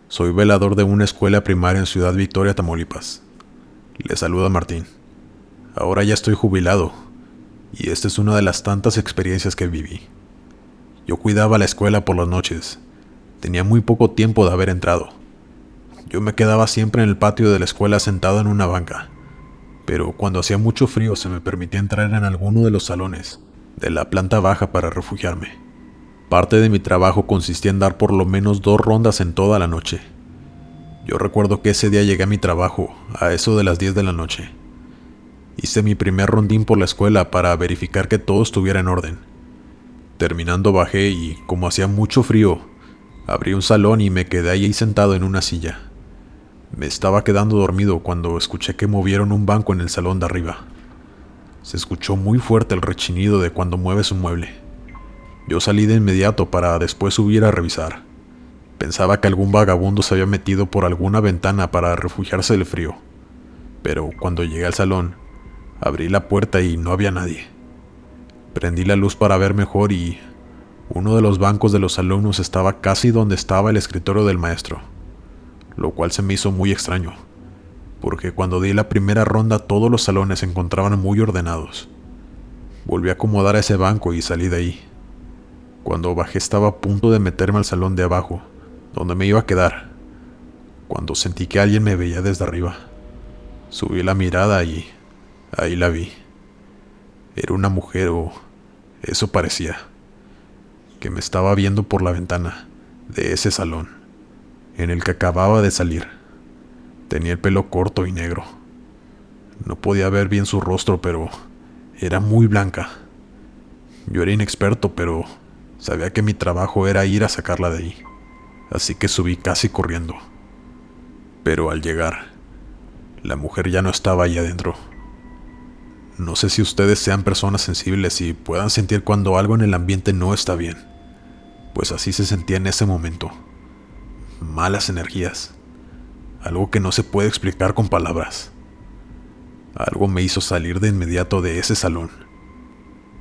Soy velador de una escuela primaria en Ciudad Victoria, Tamaulipas. Le saluda Martín. Ahora ya estoy jubilado, y esta es una de las tantas experiencias que viví. Yo cuidaba la escuela por las noches. Tenía muy poco tiempo de haber entrado. Yo me quedaba siempre en el patio de la escuela sentado en una banca, pero cuando hacía mucho frío se me permitía entrar en alguno de los salones de la planta baja para refugiarme. Parte de mi trabajo consistía en dar por lo menos 2 rondas en toda la noche. Yo recuerdo que ese día llegué a mi trabajo a eso de las 10 de la noche. Hice mi primer rondín por la escuela para verificar que todo estuviera en orden. Terminando bajé y, como hacía mucho frío, abrí un salón y me quedé ahí sentado en una silla. Me estaba quedando dormido cuando escuché que movieron un banco en el salón de arriba. Se escuchó muy fuerte el rechinido de cuando mueves un mueble. Yo salí de inmediato para después subir a revisar. Pensaba que algún vagabundo se había metido por alguna ventana para refugiarse del frío. Pero cuando llegué al salón, abrí la puerta y no había nadie. Prendí la luz para ver mejor y uno de los bancos de los alumnos estaba casi donde estaba el escritorio del maestro, lo cual se me hizo muy extraño, porque cuando di la primera ronda todos los salones se encontraban muy ordenados. Volví a acomodar ese banco y salí de ahí. Cuando bajé estaba a punto de meterme al salón de abajo, donde me iba a quedar, cuando sentí que alguien me veía desde arriba. Subí la mirada y ahí la vi. Era una mujer, o eso parecía, que me estaba viendo por la ventana de ese salón, en el que acababa de salir. Tenía el pelo corto y negro. No podía ver bien su rostro, pero era muy blanca. Yo era inexperto, pero sabía que mi trabajo era ir a sacarla de ahí, así que subí casi corriendo. Pero al llegar, la mujer ya no estaba ahí adentro. No sé si ustedes sean personas sensibles y puedan sentir cuando algo en el ambiente no está bien, pues así se sentía en ese momento. Malas energías, algo que no se puede explicar con palabras. Algo me hizo salir de inmediato de ese salón.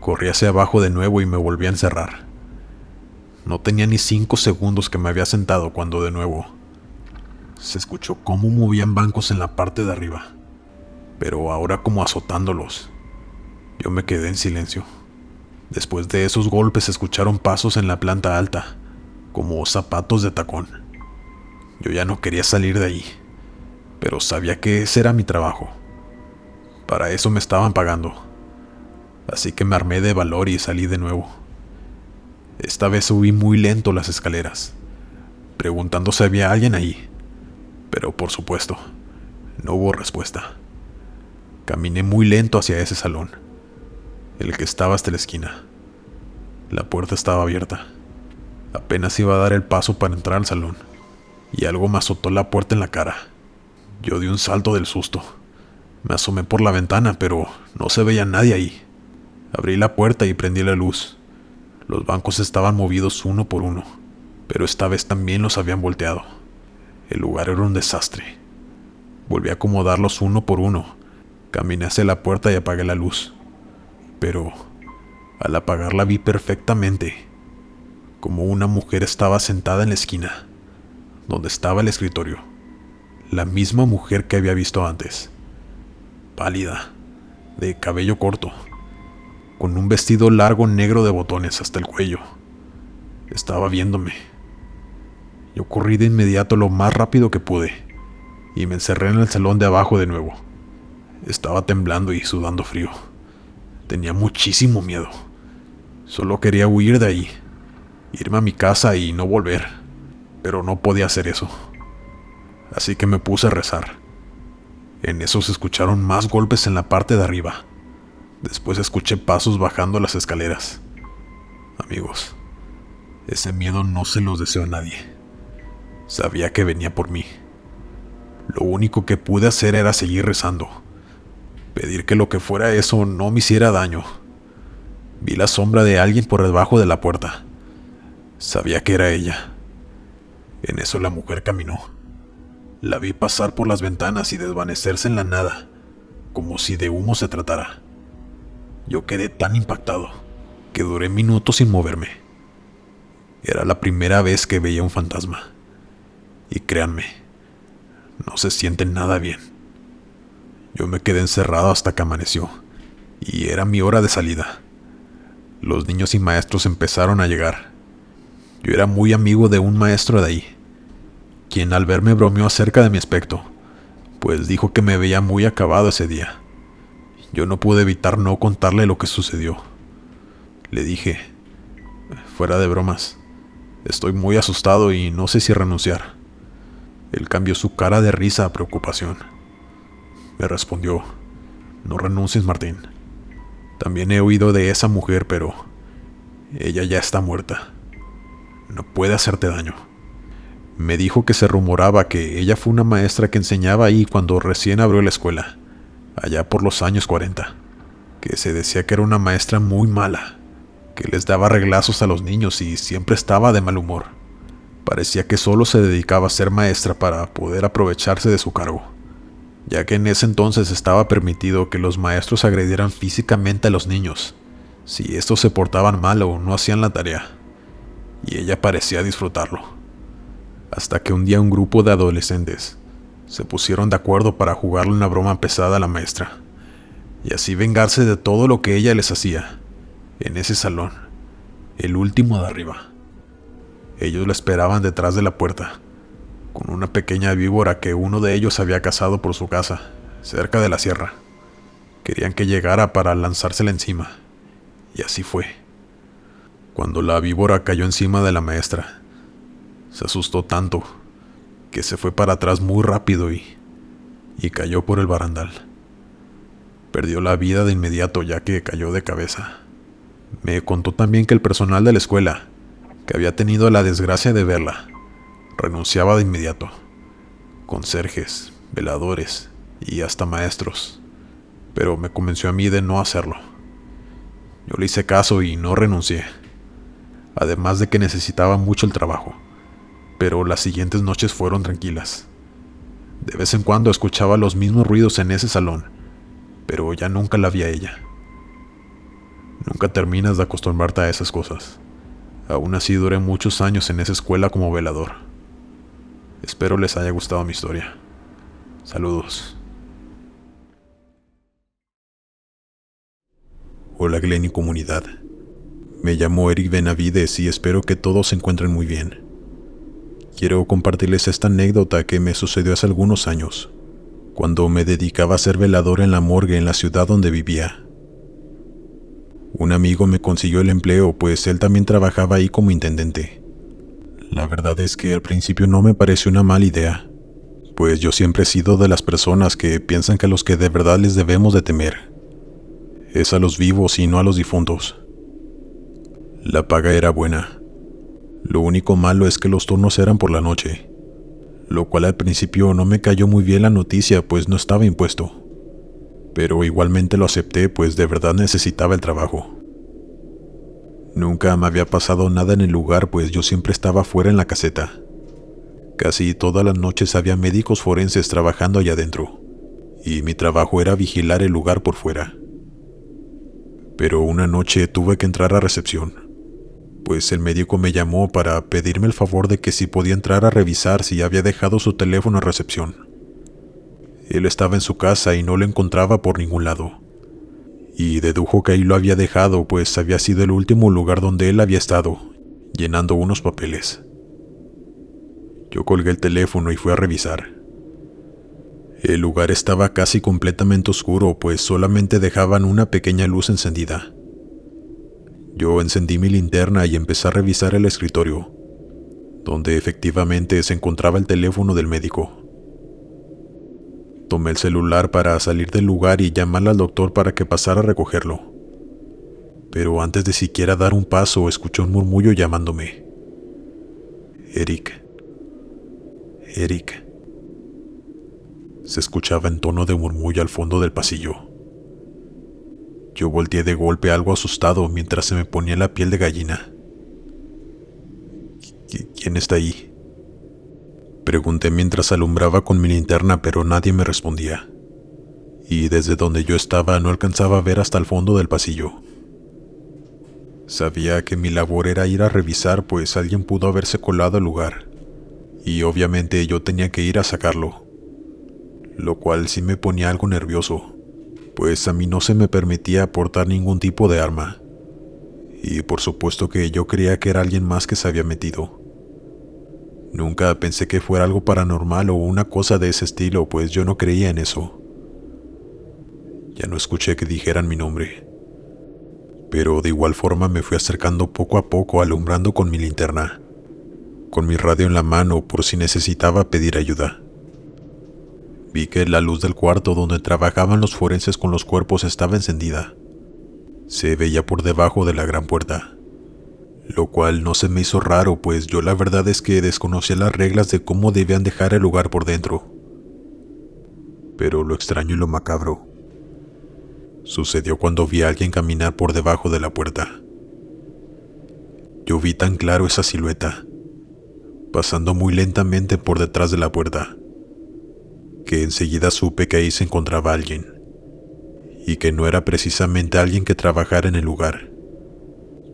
Corrí hacia abajo de nuevo y me volví a encerrar. No tenía ni 5 segundos que me había sentado cuando de nuevo se escuchó cómo movían bancos en la parte de arriba, pero ahora como azotándolos. Yo me quedé en silencio. Después de esos golpes se escucharon pasos en la planta alta, como zapatos de tacón. Yo ya no quería salir de ahí, pero sabía que ese era mi trabajo. Para eso me estaban pagando. Así que me armé de valor y salí de nuevo. Esta vez subí muy lento las escaleras, preguntando si había alguien ahí, pero por supuesto, no hubo respuesta. Caminé muy lento hacia ese salón, el que estaba hasta la esquina. La puerta estaba abierta. Apenas iba a dar el paso para entrar al salón, y algo me azotó la puerta en la cara. Yo di un salto del susto. Me asomé por la ventana, pero no se veía nadie ahí. Abrí la puerta y prendí la luz. Los bancos estaban movidos uno por uno, pero esta vez también los habían volteado. El lugar era un desastre. Volví a acomodarlos uno por uno. Caminé hacia la puerta y apagué la luz. Pero al apagarla vi perfectamente como una mujer estaba sentada en la esquina, donde estaba el escritorio. La misma mujer que había visto antes. Pálida, de cabello corto, con un vestido largo negro de botones hasta el cuello. Estaba viéndome. Yo corrí de inmediato lo más rápido que pude y me encerré en el salón de abajo de nuevo. Estaba temblando y sudando frío. Tenía muchísimo miedo. Solo quería huir de ahí, irme a mi casa y no volver, pero no podía hacer eso. Así que me puse a rezar. En eso se escucharon más golpes en la parte de arriba. Después escuché pasos bajando las escaleras. Amigos, ese miedo no se los deseo a nadie. Sabía que venía por mí. Lo único que pude hacer era seguir rezando. Pedir que lo que fuera eso no me hiciera daño. Vi la sombra de alguien por debajo de la puerta. Sabía que era ella. En eso la mujer caminó. La vi pasar por las ventanas y desvanecerse en la nada, como si de humo se tratara. Yo quedé tan impactado que duré minutos sin moverme. Era la primera vez que veía un fantasma. Y créanme, no se siente nada bien. Yo me quedé encerrado hasta que amaneció, y era mi hora de salida. Los niños y maestros empezaron a llegar. Yo era muy amigo de un maestro de ahí, quien al verme bromeó acerca de mi aspecto, pues dijo que me veía muy acabado ese día. Yo no pude evitar no contarle lo que sucedió. Le dije, fuera de bromas, estoy muy asustado y no sé si renunciar. Él cambió su cara de risa a preocupación. Me respondió, no renuncies, Martín. También he oído de esa mujer, pero ella ya está muerta. No puede hacerte daño. Me dijo que se rumoraba que ella fue una maestra que enseñaba ahí cuando recién abrió la escuela, allá por los años 40, que se decía que era una maestra muy mala, que les daba reglazos a los niños y siempre estaba de mal humor. Parecía que solo se dedicaba a ser maestra para poder aprovecharse de su cargo, ya que en ese entonces estaba permitido que los maestros agredieran físicamente a los niños, si estos se portaban mal o no hacían la tarea, y ella parecía disfrutarlo. Hasta que un día un grupo de adolescentes se pusieron de acuerdo para jugarle una broma pesada a la maestra, y así vengarse de todo lo que ella les hacía, en ese salón, el último de arriba. Ellos la esperaban detrás de la puerta, con una pequeña víbora que uno de ellos había cazado por su casa, cerca de la sierra. Querían que llegara para lanzársela encima, y así fue. Cuando la víbora cayó encima de la maestra, se asustó tanto que se fue para atrás muy rápido y cayó por el barandal. Perdió la vida de inmediato ya que cayó de cabeza. Me contó también que el personal de la escuela, que había tenido la desgracia de verla, renunciaba de inmediato. Conserjes, veladores y hasta maestros. Pero me convenció a mí de no hacerlo. Yo le hice caso y no renuncié. Además de que necesitaba mucho el trabajo. Pero las siguientes noches fueron tranquilas. De vez en cuando escuchaba los mismos ruidos en ese salón, pero ya nunca la vi a ella. Nunca terminas de acostumbrarte a esas cosas. Aún así duré muchos años en esa escuela como velador. Espero les haya gustado mi historia. Saludos. Hola Glenn y comunidad. Me llamo Eric Benavides y espero que todos se encuentren muy bien. Quiero compartirles esta anécdota que me sucedió hace algunos años, cuando me dedicaba a ser velador en la morgue en la ciudad donde vivía. Un amigo me consiguió el empleo, pues él también trabajaba ahí como intendente. La verdad es que al principio no me pareció una mala idea, pues yo siempre he sido de las personas que piensan que a los que de verdad les debemos de temer es a los vivos y no a los difuntos. La paga era buena. Lo único malo es que los turnos eran por la noche, lo cual al principio no me cayó muy bien la noticia, pues no estaba impuesto. Pero igualmente lo acepté, pues de verdad necesitaba el trabajo. Nunca me había pasado nada en el lugar, pues yo siempre estaba fuera en la caseta. Casi todas las noches había médicos forenses trabajando allá adentro, y mi trabajo era vigilar el lugar por fuera. Pero una noche tuve que entrar a recepción, pues el médico me llamó para pedirme el favor de que si podía entrar a revisar si había dejado su teléfono en recepción. Él estaba en su casa y no lo encontraba por ningún lado, y dedujo que ahí lo había dejado, pues había sido el último lugar donde él había estado, llenando unos papeles. Yo colgué el teléfono y fui a revisar. El lugar estaba casi completamente oscuro, pues solamente dejaban una pequeña luz encendida. Yo encendí mi linterna y empecé a revisar el escritorio, donde efectivamente se encontraba el teléfono del médico. Tomé el celular para salir del lugar y llamarle al doctor para que pasara a recogerlo. Pero antes de siquiera dar un paso, escuché un murmullo llamándome. Eric. Eric. Se escuchaba en tono de murmullo al fondo del pasillo. Yo volteé de golpe algo asustado mientras se me ponía la piel de gallina. ¿Quién está ahí?, pregunté mientras alumbraba con mi linterna, pero nadie me respondía. Y desde donde yo estaba no alcanzaba a ver hasta el fondo del pasillo. Sabía que mi labor era ir a revisar, pues alguien pudo haberse colado al lugar y obviamente yo tenía que ir a sacarlo, lo cual sí me ponía algo nervioso, pues a mí no se me permitía portar ningún tipo de arma, y por supuesto que yo creía que era alguien más que se había metido. Nunca pensé que fuera algo paranormal o una cosa de ese estilo, pues yo no creía en eso. Ya no escuché que dijeran mi nombre, pero de igual forma me fui acercando poco a poco, alumbrando con mi linterna, con mi radio en la mano por si necesitaba pedir ayuda. Vi que la luz del cuarto donde trabajaban los forenses con los cuerpos estaba encendida. Se veía por debajo de la gran puerta, lo cual no se me hizo raro, pues yo la verdad es que desconocía las reglas de cómo debían dejar el lugar por dentro. Pero lo extraño y lo macabro sucedió cuando vi a alguien caminar por debajo de la puerta. Yo vi tan claro esa silueta, pasando muy lentamente por detrás de la puerta, que enseguida supe que ahí se encontraba alguien, y que no era precisamente alguien que trabajara en el lugar,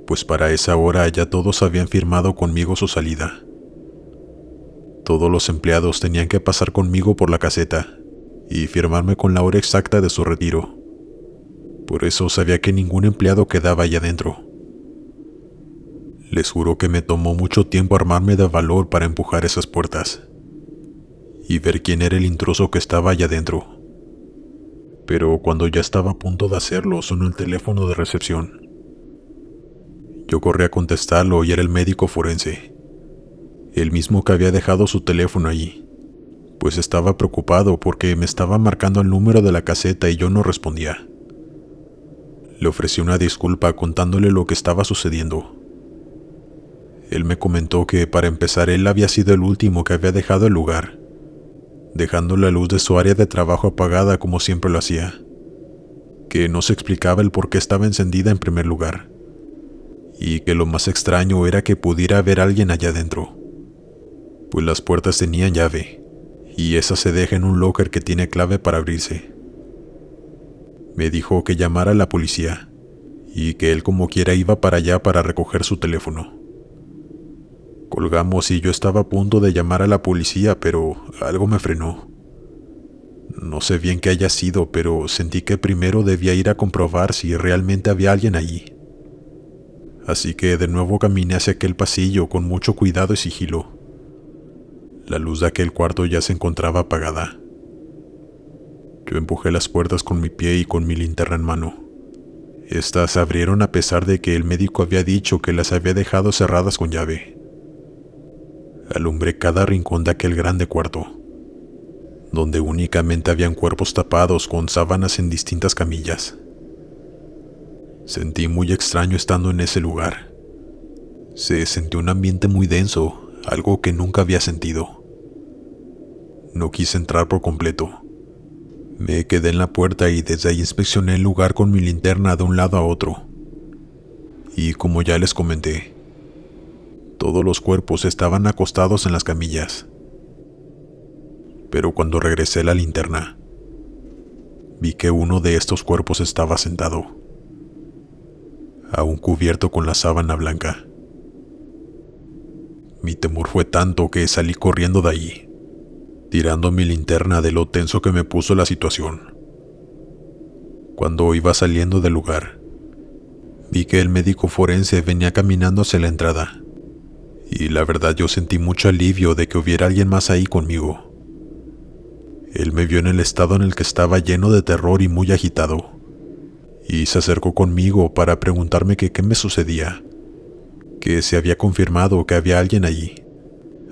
pues para esa hora ya todos habían firmado conmigo su salida. Todos los empleados tenían que pasar conmigo por la caseta y firmarme con la hora exacta de su retiro. Por eso sabía que ningún empleado quedaba allá adentro. Les juro que me tomó mucho tiempo armarme de valor para empujar esas puertas y ver quién era el intruso que estaba allá adentro. Pero cuando ya estaba a punto de hacerlo, sonó el teléfono de recepción. Yo corrí a contestarlo y era el médico forense, el mismo que había dejado su teléfono allí, pues estaba preocupado porque me estaba marcando el número de la caseta y yo no respondía. Le ofrecí una disculpa contándole lo que estaba sucediendo. Él me comentó que para empezar él había sido el último que había dejado el lugar, dejando la luz de su área de trabajo apagada como siempre lo hacía, que no se explicaba el por qué estaba encendida en primer lugar, y que lo más extraño era que pudiera haber alguien allá adentro, pues las puertas tenían llave, y esa se deja en un locker que tiene clave para abrirse. Me dijo que llamara a la policía, y que él como quiera iba para allá para recoger su teléfono. Colgamos y yo estaba a punto de llamar a la policía, pero algo me frenó. No sé bien qué haya sido, pero sentí que primero debía ir a comprobar si realmente había alguien allí. Así que de nuevo caminé hacia aquel pasillo con mucho cuidado y sigilo. La luz de aquel cuarto ya se encontraba apagada. Yo empujé las puertas con mi pie y con mi linterna en mano. Estas se abrieron a pesar de que el médico había dicho que las había dejado cerradas con llave. Alumbré cada rincón de aquel grande cuarto, donde únicamente habían cuerpos tapados con sábanas en distintas camillas. Sentí muy extraño estando en ese lugar. Se sentía un ambiente muy denso, algo que nunca había sentido. No quise entrar por completo. Me quedé en la puerta y desde ahí inspeccioné el lugar con mi linterna de un lado a otro. Y como ya les comenté, todos los cuerpos estaban acostados en las camillas. Pero cuando regresé la linterna, vi que uno de estos cuerpos estaba sentado, aún cubierto con la sábana blanca. Mi temor fue tanto que salí corriendo de allí, tirando mi linterna de lo tenso que me puso la situación. Cuando iba saliendo del lugar, vi que el médico forense venía caminando hacia la entrada, y la verdad yo sentí mucho alivio de que hubiera alguien más ahí conmigo. Él me vio en el estado en el que estaba, lleno de terror y muy agitado, y se acercó conmigo para preguntarme que qué me sucedía, que se había confirmado que había alguien allí,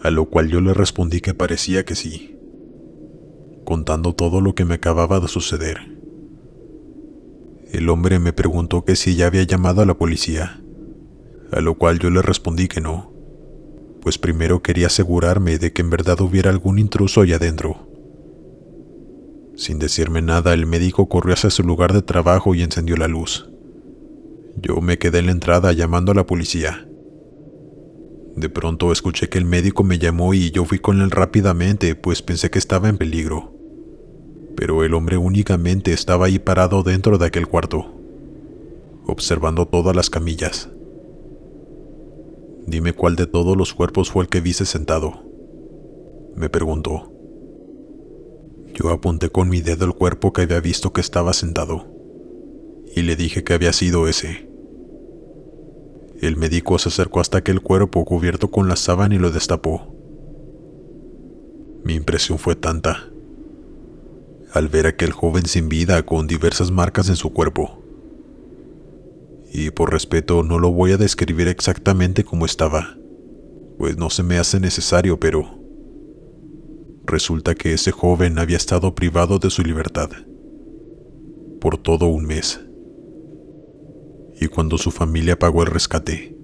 a lo cual yo le respondí que parecía que sí, contando todo lo que me acababa de suceder. El hombre me preguntó que si ya había llamado a la policía, a lo cual yo le respondí que no, pues primero quería asegurarme de que en verdad hubiera algún intruso allá adentro. Sin decirme nada, el médico corrió hacia su lugar de trabajo y encendió la luz. Yo me quedé en la entrada llamando a la policía. De pronto escuché que el médico me llamó y yo fui con él rápidamente, pues pensé que estaba en peligro. Pero el hombre únicamente estaba ahí parado dentro de aquel cuarto, observando todas las camillas. Dime cuál de todos los cuerpos fue el que viste sentado. me preguntó. Yo apunté con mi dedo el cuerpo que había visto que estaba sentado, y le dije que había sido ese. El médico se acercó hasta aquel cuerpo cubierto con la sábana y lo destapó. Mi impresión fue tanta al ver a aquel joven sin vida con diversas marcas en su cuerpo. Y por respeto no lo voy a describir exactamente cómo estaba, pues no se me hace necesario, pero resulta que ese joven había estado privado de su libertad por todo un mes. Y cuando su familia pagó el rescate,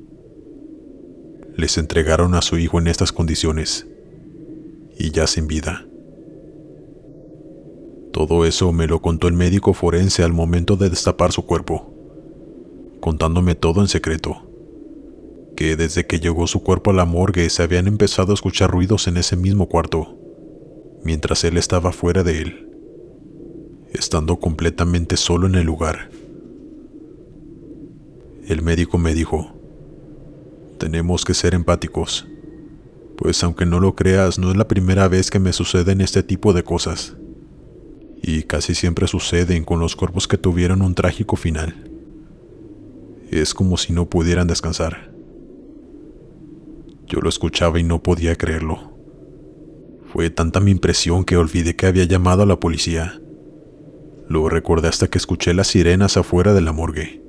les entregaron a su hijo en estas condiciones, y ya sin vida. Todo eso me lo contó el médico forense al momento de destapar su cuerpo, contándome todo en secreto, que desde que llegó su cuerpo a la morgue se habían empezado a escuchar ruidos en ese mismo cuarto, mientras él estaba fuera de él, estando completamente solo en el lugar. El médico me dijo: tenemos que ser empáticos, pues aunque no lo creas, no es la primera vez que me suceden este tipo de cosas, y casi siempre suceden con los cuerpos que tuvieron un trágico final. Es como si no pudieran descansar. Yo lo escuchaba y no podía creerlo. Fue tanta mi impresión que olvidé que había llamado a la policía. Lo recordé hasta que escuché las sirenas afuera de la morgue,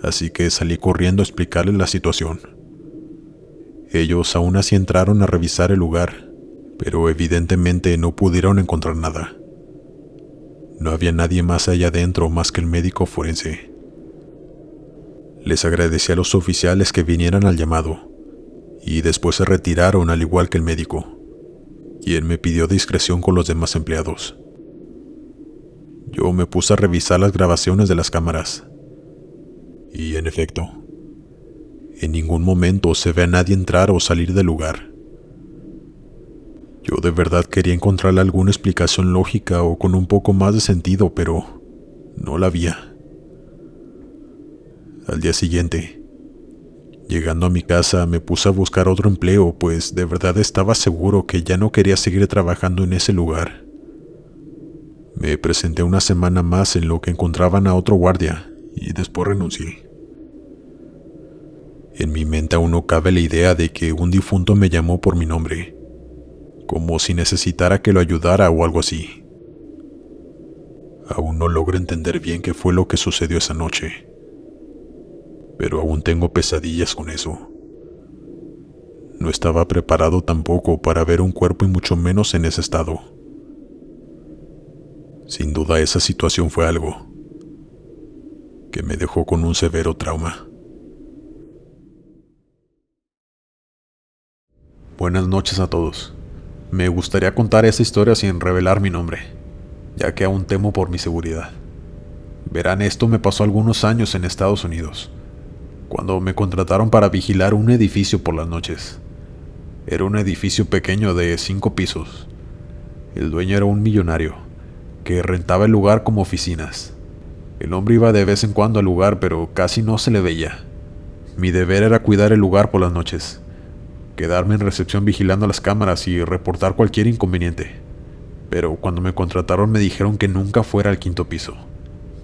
así que salí corriendo a explicarles la situación. Ellos aún así entraron a revisar el lugar, pero evidentemente no pudieron encontrar nada. No había nadie más allá adentro más que el médico forense. Les agradecí a los oficiales que vinieran al llamado, y después se retiraron al igual que el médico, quien me pidió discreción con los demás empleados. Yo me puse a revisar las grabaciones de las cámaras, y en efecto, en ningún momento se ve a nadie entrar o salir del lugar. Yo de verdad quería encontrarle alguna explicación lógica o con un poco más de sentido, pero no la había. Al día siguiente, llegando a mi casa, me puse a buscar otro empleo, pues de verdad estaba seguro que ya no quería seguir trabajando en ese lugar. Me presenté una semana más en lo que encontraban a otro guardia, y después renuncié. En mi mente aún no cabe la idea de que un difunto me llamó por mi nombre, como si necesitara que lo ayudara o algo así. Aún no logro entender bien qué fue lo que sucedió esa noche, pero aún tengo pesadillas con eso. No estaba preparado tampoco para ver un cuerpo y mucho menos en ese estado. Sin duda esa situación fue algo que me dejó con un severo trauma. Buenas noches a todos. Me gustaría contar esta historia sin revelar mi nombre, ya que aún temo por mi seguridad. Verán, esto me pasó algunos años en Estados Unidos, cuando me contrataron para vigilar un edificio por las noches. Era un edificio pequeño de 5 pisos. El dueño era un millonario, que rentaba el lugar como oficinas. El hombre iba de vez en cuando al lugar, pero casi no se le veía. Mi deber era cuidar el lugar por las noches, quedarme en recepción vigilando las cámaras y reportar cualquier inconveniente. Pero cuando me contrataron me dijeron que nunca fuera al 5º piso,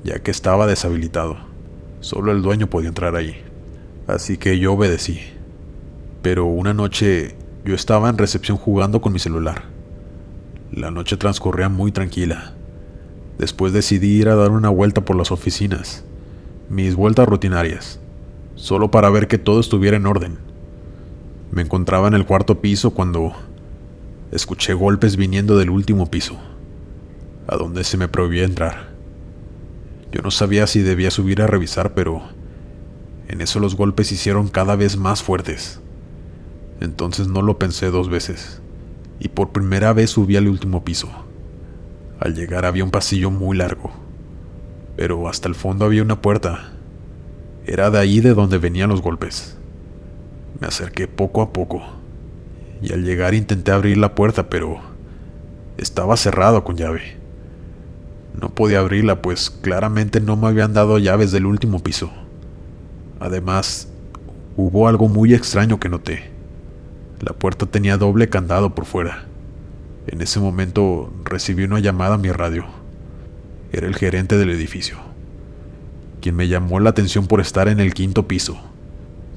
ya que estaba deshabilitado. Solo el dueño podía entrar ahí. Así que yo obedecí. Pero una noche yo estaba en recepción jugando con mi celular. La noche transcurría muy tranquila. Después decidí ir a dar una vuelta por las oficinas, mis vueltas rutinarias, solo para ver que todo estuviera en orden. Me encontraba en el 4º piso cuando escuché golpes viniendo del último piso, a donde se me prohibía entrar. Yo no sabía si debía subir a revisar, pero en eso los golpes se hicieron cada vez más fuertes. Entonces no lo pensé 2 veces, y por primera vez subí al último piso. Al llegar había un pasillo muy largo, pero hasta el fondo había una puerta. Era de ahí de donde venían los golpes. Me acerqué poco a poco, y al llegar intenté abrir la puerta, pero estaba cerrado con llave. No podía abrirla, pues claramente no me habían dado llaves del último piso. Además, hubo algo muy extraño que noté. La puerta tenía doble candado por fuera, En ese momento recibí una llamada a mi radio. Era el gerente del edificio, quien me llamó la atención por estar en el 5º piso.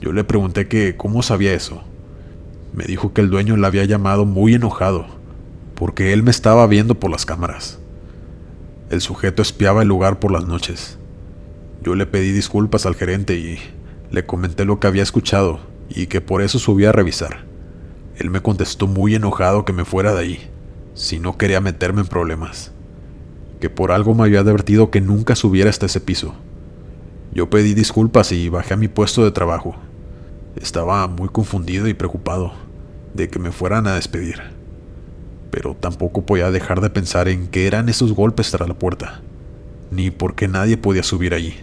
Yo le pregunté que cómo sabía eso. Me dijo que el dueño le había llamado muy enojado, porque él me estaba viendo por las cámaras. El sujeto espiaba el lugar por las noches. Yo le pedí disculpas al gerente y le comenté lo que había escuchado y que por eso subí a revisar. Él me contestó muy enojado que me fuera de ahí, si no quería meterme en problemas, que por algo me había advertido que nunca subiera hasta ese piso. Yo pedí disculpas y bajé a mi puesto de trabajo. Estaba muy confundido y preocupado de que me fueran a despedir, pero tampoco podía dejar de pensar en qué eran esos golpes tras la puerta, ni por qué nadie podía subir allí.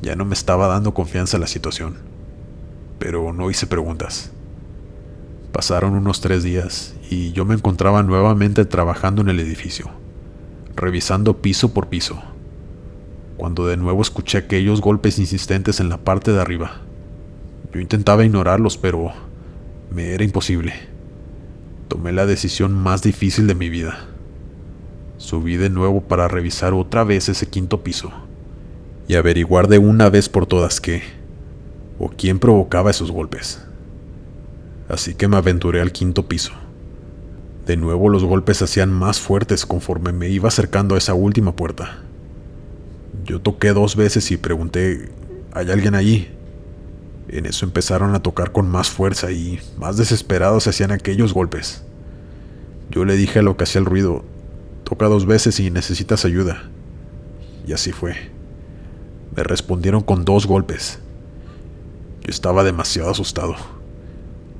Ya no me estaba dando confianza la situación, pero no hice preguntas. Pasaron unos 3 días y yo me encontraba nuevamente trabajando en el edificio, revisando piso por piso, cuando de nuevo escuché aquellos golpes insistentes en la parte de arriba. Yo intentaba ignorarlos, pero me era imposible. Tomé la decisión más difícil de mi vida. Subí de nuevo para revisar otra vez ese 5º piso y averiguar de una vez por todas qué o quién provocaba esos golpes. Así que me aventuré al 5º piso. De nuevo los golpes se hacían más fuertes conforme me iba acercando a esa última puerta. Yo toqué 2 veces y pregunté, ¿hay alguien allí? En eso empezaron a tocar con más fuerza y más desesperados se hacían aquellos golpes. Yo le dije a lo que hacía el ruido, toca 2 veces si necesitas ayuda. Y así fue. Me respondieron con 2 golpes. Yo estaba demasiado asustado,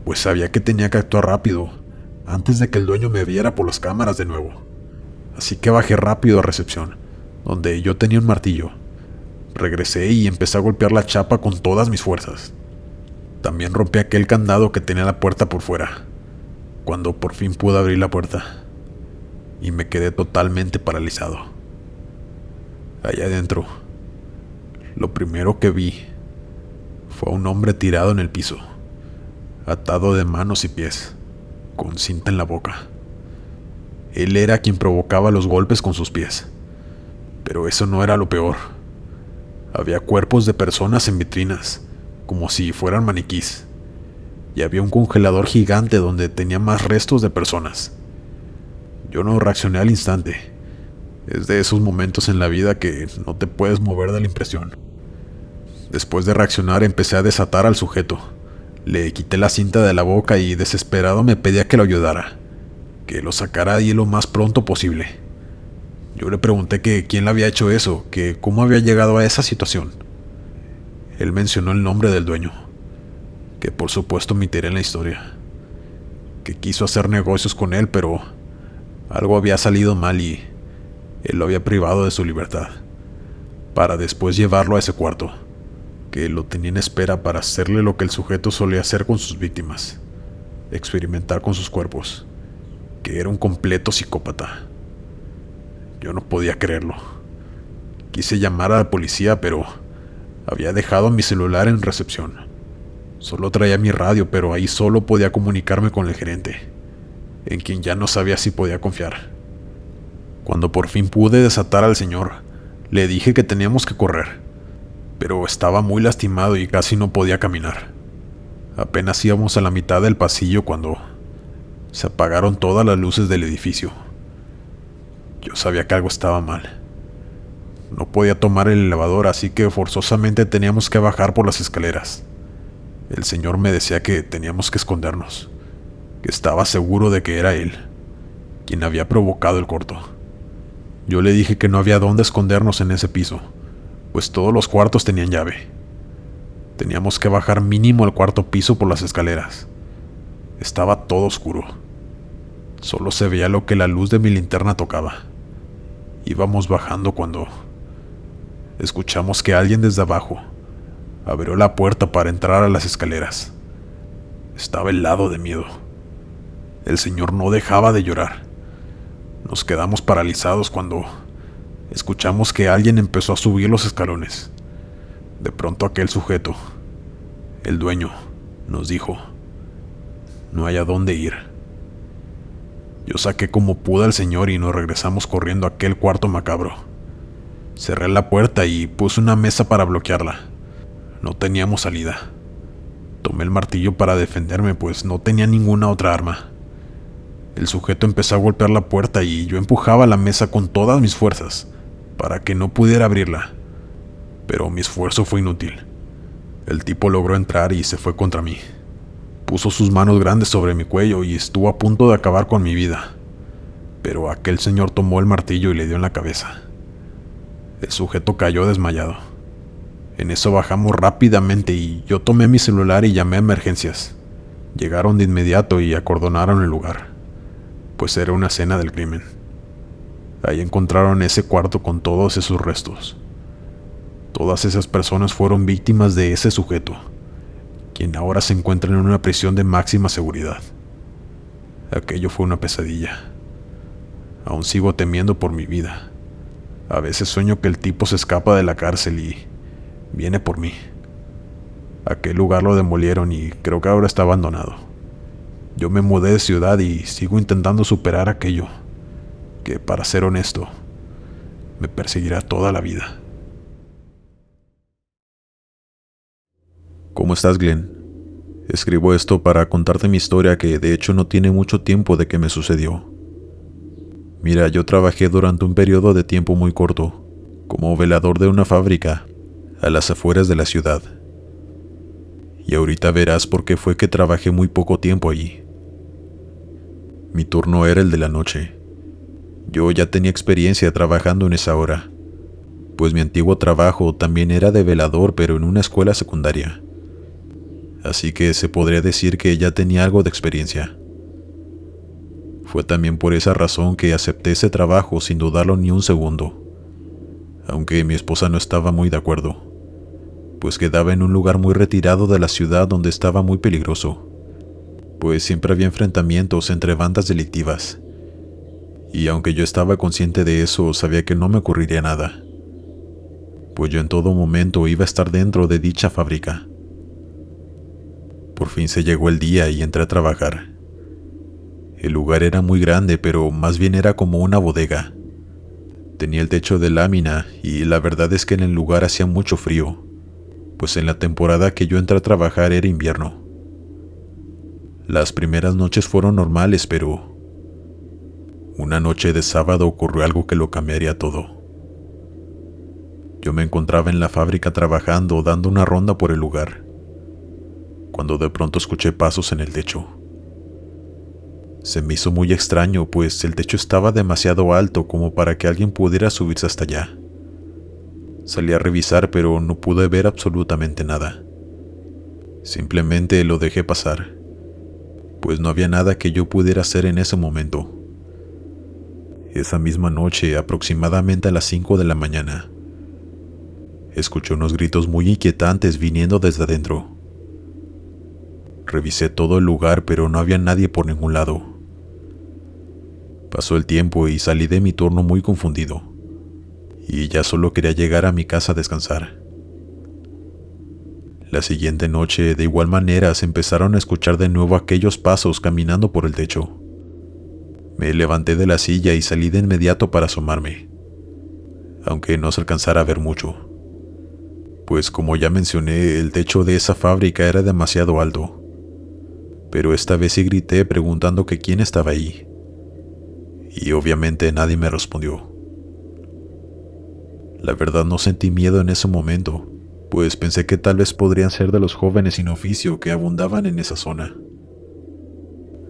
pues sabía que tenía que actuar rápido, antes de que el dueño me viera por las cámaras de nuevo. Así que bajé rápido a recepción, donde yo tenía un martillo. Regresé y empecé a golpear la chapa con todas mis fuerzas. También rompí aquel candado que tenía la puerta por fuera, cuando por fin pude abrir la puerta, y me quedé totalmente paralizado. Allá adentro, lo primero que vi fue a un hombre tirado en el piso, atado de manos y pies, con cinta en la boca. Él era quien provocaba los golpes con sus pies, pero eso no era lo peor. Había cuerpos de personas en vitrinas, como si fueran maniquís, y había un congelador gigante donde tenía más restos de personas. Yo no reaccioné al instante. Es de esos momentos en la vida que no te puedes mover de la impresión. Después de reaccionar empecé a desatar al sujeto. Le quité la cinta de la boca y desesperado me pedía que lo ayudara, que lo sacara de ahí lo más pronto posible. Yo le pregunté que quién le había hecho eso, que cómo había llegado a esa situación. Él mencionó el nombre del dueño, que por supuesto omitiré en la historia, que quiso hacer negocios con él, pero algo había salido mal y él lo había privado de su libertad, para después llevarlo a ese cuarto, que lo tenía en espera para hacerle lo que el sujeto solía hacer con sus víctimas, experimentar con sus cuerpos, que era un completo psicópata. Yo no podía creerlo. Quise llamar a la policía, pero había dejado mi celular en recepción. Solo traía mi radio, pero ahí solo podía comunicarme con el gerente, en quien ya no sabía si podía confiar. Cuando por fin pude desatar al señor, le dije que teníamos que correr, pero estaba muy lastimado y casi no podía caminar. Apenas íbamos a la mitad del pasillo cuando se apagaron todas las luces del edificio. Yo sabía que algo estaba mal. No podía tomar el elevador, así que forzosamente teníamos que bajar por las escaleras. El señor me decía que teníamos que escondernos, que estaba seguro de que era él quien había provocado el corto. Yo le dije que no había dónde escondernos en ese piso, pues todos los cuartos tenían llave. Teníamos que bajar mínimo al 4º piso por las escaleras. Estaba todo oscuro. Solo se veía lo que la luz de mi linterna tocaba. Íbamos bajando cuando escuchamos que alguien desde abajo abrió la puerta para entrar a las escaleras. Estaba helado de miedo. El señor no dejaba de llorar. Nos quedamos paralizados cuando escuchamos que alguien empezó a subir los escalones. De pronto aquel sujeto, el dueño, nos dijo: no hay a dónde ir. Yo saqué como pude al señor y nos regresamos corriendo a aquel cuarto macabro. Cerré la puerta y puse una mesa para bloquearla. No teníamos salida. Tomé el martillo para defenderme, pues no tenía ninguna otra arma. El sujeto empezó a golpear la puerta y yo empujaba la mesa con todas mis fuerzas para que no pudiera abrirla. Pero mi esfuerzo fue inútil. El tipo logró entrar y se fue contra mí. Puso sus manos grandes sobre mi cuello y estuvo a punto de acabar con mi vida. Pero aquel señor tomó el martillo y le dio en la cabeza. El sujeto cayó desmayado. En eso bajamos rápidamente y yo tomé mi celular y llamé a emergencias. Llegaron de inmediato y acordonaron el lugar, pues era una escena del crimen. Ahí encontraron ese cuarto con todos esos restos. Todas esas personas fueron víctimas de ese sujeto, quien ahora se encuentra en una prisión de máxima seguridad. Aquello fue una pesadilla. Aún sigo temiendo por mi vida. A veces sueño que el tipo se escapa de la cárcel y viene por mí. Aquel lugar lo demolieron y creo que ahora está abandonado. Yo me mudé de ciudad y sigo intentando superar aquello, que para ser honesto, me perseguirá toda la vida. ¿Cómo estás, Glenn? Escribo esto para contarte mi historia que de hecho no tiene mucho tiempo de que me sucedió. Mira, yo trabajé durante un periodo de tiempo muy corto, como velador de una fábrica, a las afueras de la ciudad. Y ahorita verás por qué fue que trabajé muy poco tiempo allí. Mi turno era el de la noche. Yo ya tenía experiencia trabajando en esa hora, pues mi antiguo trabajo también era de velador pero en una escuela secundaria. Así que se podría decir que ya tenía algo de experiencia. Fue también por esa razón que acepté ese trabajo sin dudarlo ni un segundo, aunque mi esposa no estaba muy de acuerdo, pues quedaba en un lugar muy retirado de la ciudad donde estaba muy peligroso, pues siempre había enfrentamientos entre bandas delictivas, y aunque yo estaba consciente de eso, sabía que no me ocurriría nada, pues yo en todo momento iba a estar dentro de dicha fábrica. Por fin se llegó el día y entré a trabajar. El lugar era muy grande, pero más bien era como una bodega. Tenía el techo de lámina y la verdad es que en el lugar hacía mucho frío, pues en la temporada que yo entré a trabajar era invierno. Las primeras noches fueron normales, pero una noche de sábado ocurrió algo que lo cambiaría todo. Yo me encontraba en la fábrica trabajando, dando una ronda por el lugar, cuando de pronto escuché pasos en el techo. Se me hizo muy extraño, pues el techo estaba demasiado alto como para que alguien pudiera subirse hasta allá. Salí a revisar, pero no pude ver absolutamente nada. Simplemente lo dejé pasar, pues no había nada que yo pudiera hacer en ese momento. Esa misma noche, aproximadamente a las 5 de la mañana, escuché unos gritos muy inquietantes viniendo desde adentro. Revisé todo el lugar, pero no había nadie por ningún lado. Pasó el tiempo y salí de mi turno muy confundido, y ya solo quería llegar a mi casa a descansar. La siguiente noche, de igual manera, se empezaron a escuchar de nuevo aquellos pasos caminando por el techo. Me levanté de la silla y salí de inmediato para asomarme, aunque no se alcanzara a ver mucho, pues como ya mencioné, el techo de esa fábrica era demasiado alto. Pero esta vez sí grité preguntando que quién estaba ahí, y obviamente nadie me respondió. La verdad no sentí miedo en ese momento, pues pensé que tal vez podrían ser de los jóvenes sin oficio que abundaban en esa zona.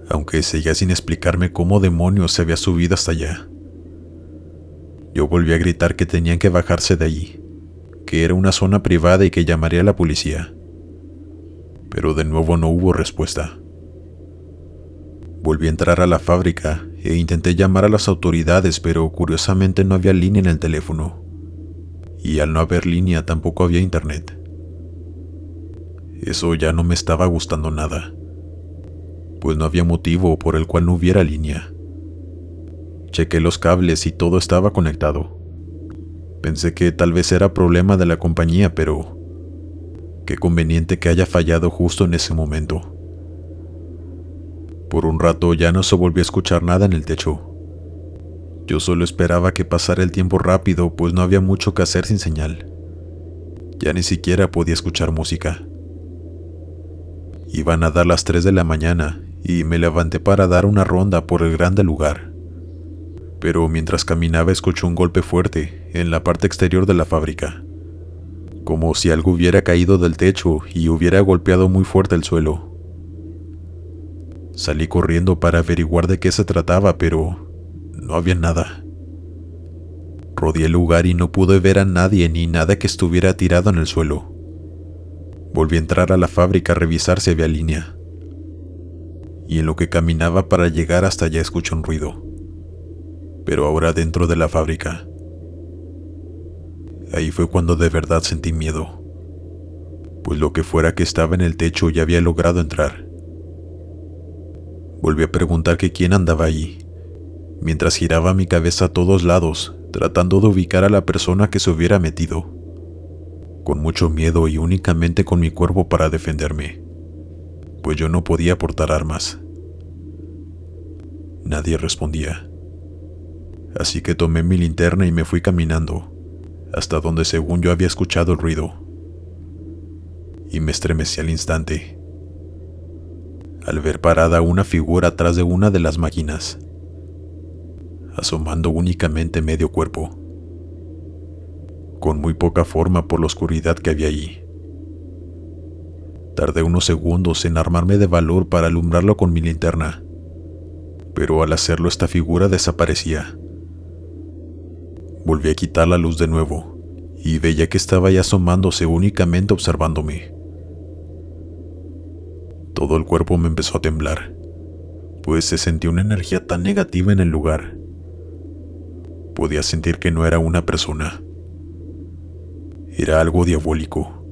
Aunque seguía sin explicarme cómo demonios se había subido hasta allá. Yo volví a gritar que tenían que bajarse de allí, que era una zona privada y que llamaría a la policía. Pero de nuevo no hubo respuesta. Volví a entrar a la fábrica e intenté llamar a las autoridades, pero curiosamente no había línea en el teléfono. Y al no haber línea tampoco había internet. Eso ya no me estaba gustando nada, pues no había motivo por el cual no hubiera línea. Chequé los cables y todo estaba conectado. Pensé que tal vez era problema de la compañía, pero qué conveniente que haya fallado justo en ese momento. Por un rato ya no se volvió a escuchar nada en el techo. Yo solo esperaba que pasara el tiempo rápido, pues no había mucho que hacer sin señal. Ya ni siquiera podía escuchar música. Iban a dar las 3 de la mañana y me levanté para dar una ronda por el grande lugar. Pero mientras caminaba escuché un golpe fuerte en la parte exterior de la fábrica, como si algo hubiera caído del techo y hubiera golpeado muy fuerte el suelo. Salí corriendo para averiguar de qué se trataba, pero no había nada. Rodeé el lugar y no pude ver a nadie ni nada que estuviera tirado en el suelo. Volví a entrar a la fábrica a revisar si había línea. Y en lo que caminaba para llegar hasta allá escuché un ruido, pero ahora dentro de la fábrica. Ahí fue cuando de verdad sentí miedo, pues lo que fuera que estaba en el techo ya había logrado entrar. Volví a preguntar que quién andaba allí, mientras giraba mi cabeza a todos lados, tratando de ubicar a la persona que se hubiera metido, con mucho miedo y únicamente con mi cuerpo para defenderme, pues yo no podía portar armas. Nadie respondía. Así que tomé mi linterna y me fui caminando, hasta donde según yo había escuchado el ruido. Y me estremecí al instante, al ver parada una figura atrás de una de las máquinas, asomando únicamente medio cuerpo, con muy poca forma por la oscuridad que había allí. Tardé unos segundos en armarme de valor para alumbrarlo con mi linterna, pero al hacerlo esta figura desaparecía. Volví a quitar la luz de nuevo, y veía que estaba ya asomándose únicamente observándome. Todo el cuerpo me empezó a temblar, pues se sentía una energía tan negativa en el lugar. Podía sentir que no era una persona. Era algo diabólico.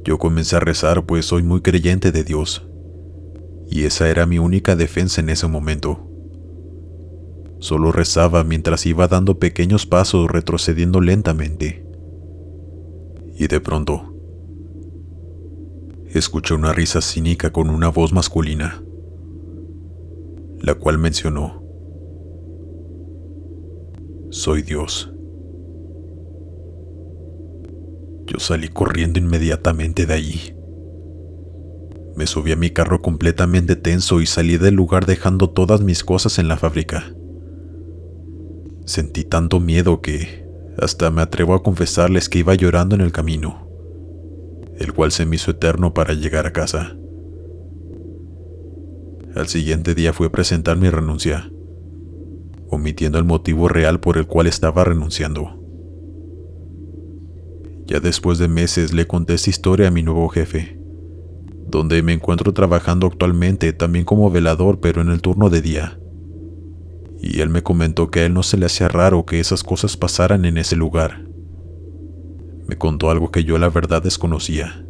Yo comencé a rezar, pues soy muy creyente de Dios, y esa era mi única defensa en ese momento. Solo rezaba mientras iba dando pequeños pasos retrocediendo lentamente. Y de pronto, escuché una risa cínica con una voz masculina, la cual mencionó: "Soy Dios". Yo salí corriendo inmediatamente de allí. Me subí a mi carro completamente tenso y salí del lugar dejando todas mis cosas en la fábrica. Sentí tanto miedo que hasta me atrevo a confesarles que iba llorando en el camino, el cual se me hizo eterno para llegar a casa. Al siguiente día fui a presentar mi renuncia, omitiendo el motivo real por el cual estaba renunciando. Ya después de meses le conté esta historia a mi nuevo jefe, donde me encuentro trabajando actualmente también como velador, pero en el turno de día. Y él me comentó que a él no se le hacía raro que esas cosas pasaran en ese lugar. Me contó algo que yo la verdad desconocía.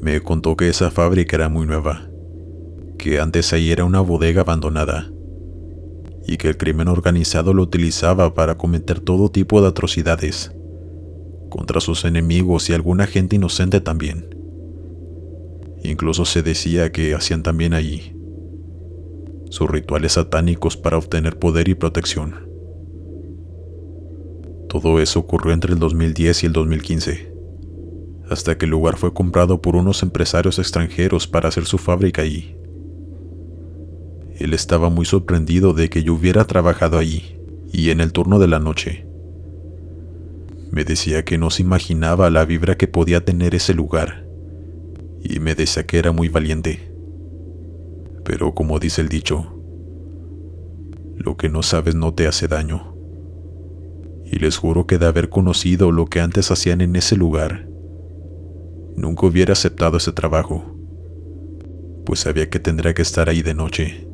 Me contó que esa fábrica era muy nueva, que antes ahí era una bodega abandonada, y que el crimen organizado lo utilizaba para cometer todo tipo de atrocidades, contra sus enemigos y alguna gente inocente también. Incluso se decía que hacían también allí sus rituales satánicos para obtener poder y protección. Todo eso ocurrió entre el 2010 y el 2015, hasta que el lugar fue comprado por unos empresarios extranjeros para hacer su fábrica allí. Él estaba muy sorprendido de que yo hubiera trabajado allí, y en el turno de la noche. Me decía que no se imaginaba la vibra que podía tener ese lugar, y me decía que era muy valiente. Pero como dice el dicho, lo que no sabes no te hace daño. Y les juro que de haber conocido lo que antes hacían en ese lugar, nunca hubiera aceptado ese trabajo, pues sabía que tendría que estar ahí de noche,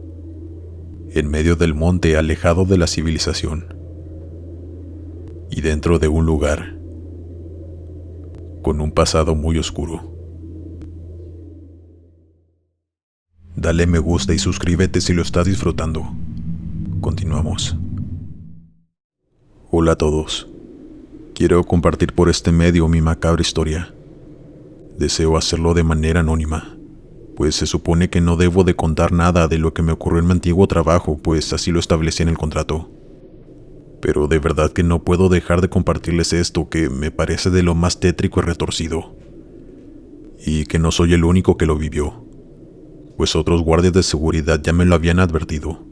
en medio del monte, alejado de la civilización, y dentro de un lugar con un pasado muy oscuro. Dale me gusta y suscríbete si lo estás disfrutando. Continuamos. Hola a todos. Quiero compartir por este medio mi macabra historia. Deseo hacerlo de manera anónima, pues se supone que no debo de contar nada de lo que me ocurrió en mi antiguo trabajo, pues así lo establecí en el contrato. Pero de verdad que no puedo dejar de compartirles esto que me parece de lo más tétrico y retorcido. Y que no soy el único que lo vivió, pues otros guardias de seguridad ya me lo habían advertido.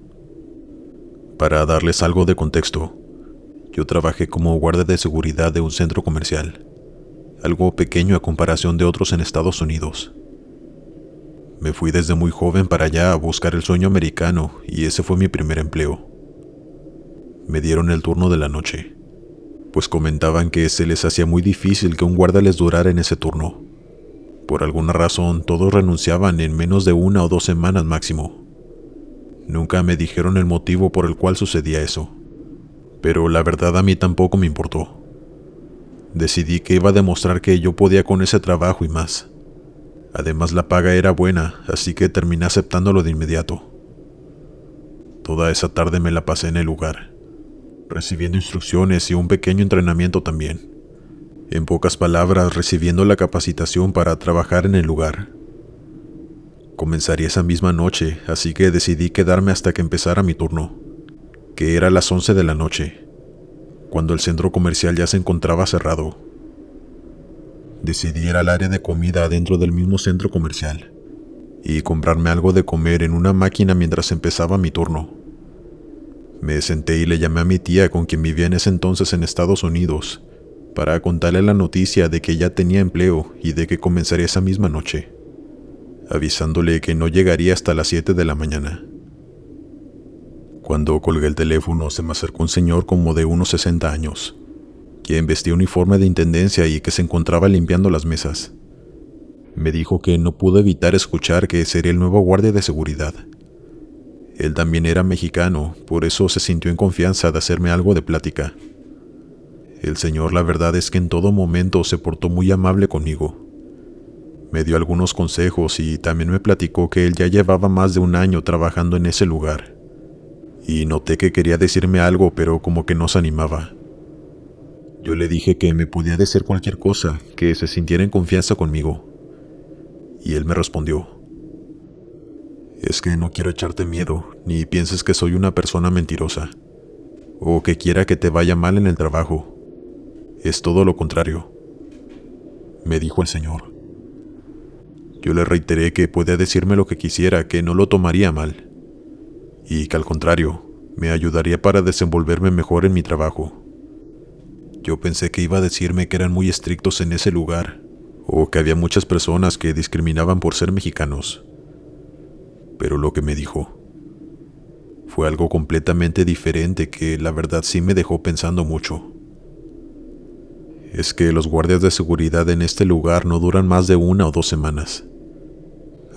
Para darles algo de contexto, yo trabajé como guardia de seguridad de un centro comercial, algo pequeño a comparación de otros en Estados Unidos. Me fui desde muy joven para allá a buscar el sueño americano y ese fue mi primer empleo. Me dieron el turno de la noche, pues comentaban que se les hacía muy difícil que un guardia les durara en ese turno. Por alguna razón, todos renunciaban en menos de 1 o 2 semanas máximo. Nunca me dijeron el motivo por el cual sucedía eso, pero la verdad a mí tampoco me importó. Decidí que iba a demostrar que yo podía con ese trabajo y más. Además la paga era buena, así que terminé aceptándolo de inmediato. Toda esa tarde me la pasé en el lugar, recibiendo instrucciones y un pequeño entrenamiento también. En pocas palabras, recibiendo la capacitación para trabajar en el lugar. Comenzaría esa misma noche, así que decidí quedarme hasta que empezara mi turno, que era a las 11 de la noche, cuando el centro comercial ya se encontraba cerrado. Decidí ir al área de comida dentro del mismo centro comercial y comprarme algo de comer en una máquina mientras empezaba mi turno. Me senté y le llamé a mi tía, con quien vivía en ese entonces en Estados Unidos, para contarle la noticia de que ya tenía empleo y de que comenzaría esa misma noche, avisándole que no llegaría hasta las 7 de la mañana. Cuando colgué el teléfono se me acercó un señor como de unos 60 años, quien vestía uniforme de intendencia y que se encontraba limpiando las mesas. Me dijo que no pudo evitar escuchar que sería el nuevo guardia de seguridad. Él también era mexicano, por eso se sintió en confianza de hacerme algo de plática. El señor, la verdad es que en todo momento se portó muy amable conmigo. Me dio algunos consejos y también me platicó que él ya llevaba más de 1 año trabajando en ese lugar. Y noté que quería decirme algo, pero como que no se animaba. Yo le dije que me podía decir cualquier cosa, que se sintiera en confianza conmigo. Y él me respondió: es que no quiero echarte miedo, ni pienses que soy una persona mentirosa, o que quiera que te vaya mal en el trabajo. Es todo lo contrario, me dijo el señor. Yo le reiteré que podía decirme lo que quisiera, que no lo tomaría mal, y que al contrario, me ayudaría para desenvolverme mejor en mi trabajo. Yo pensé que iba a decirme que eran muy estrictos en ese lugar, o que había muchas personas que discriminaban por ser mexicanos. Pero lo que me dijo fue algo completamente diferente que la verdad sí me dejó pensando mucho. Es que los guardias de seguridad en este lugar no duran más de 1 o 2 semanas.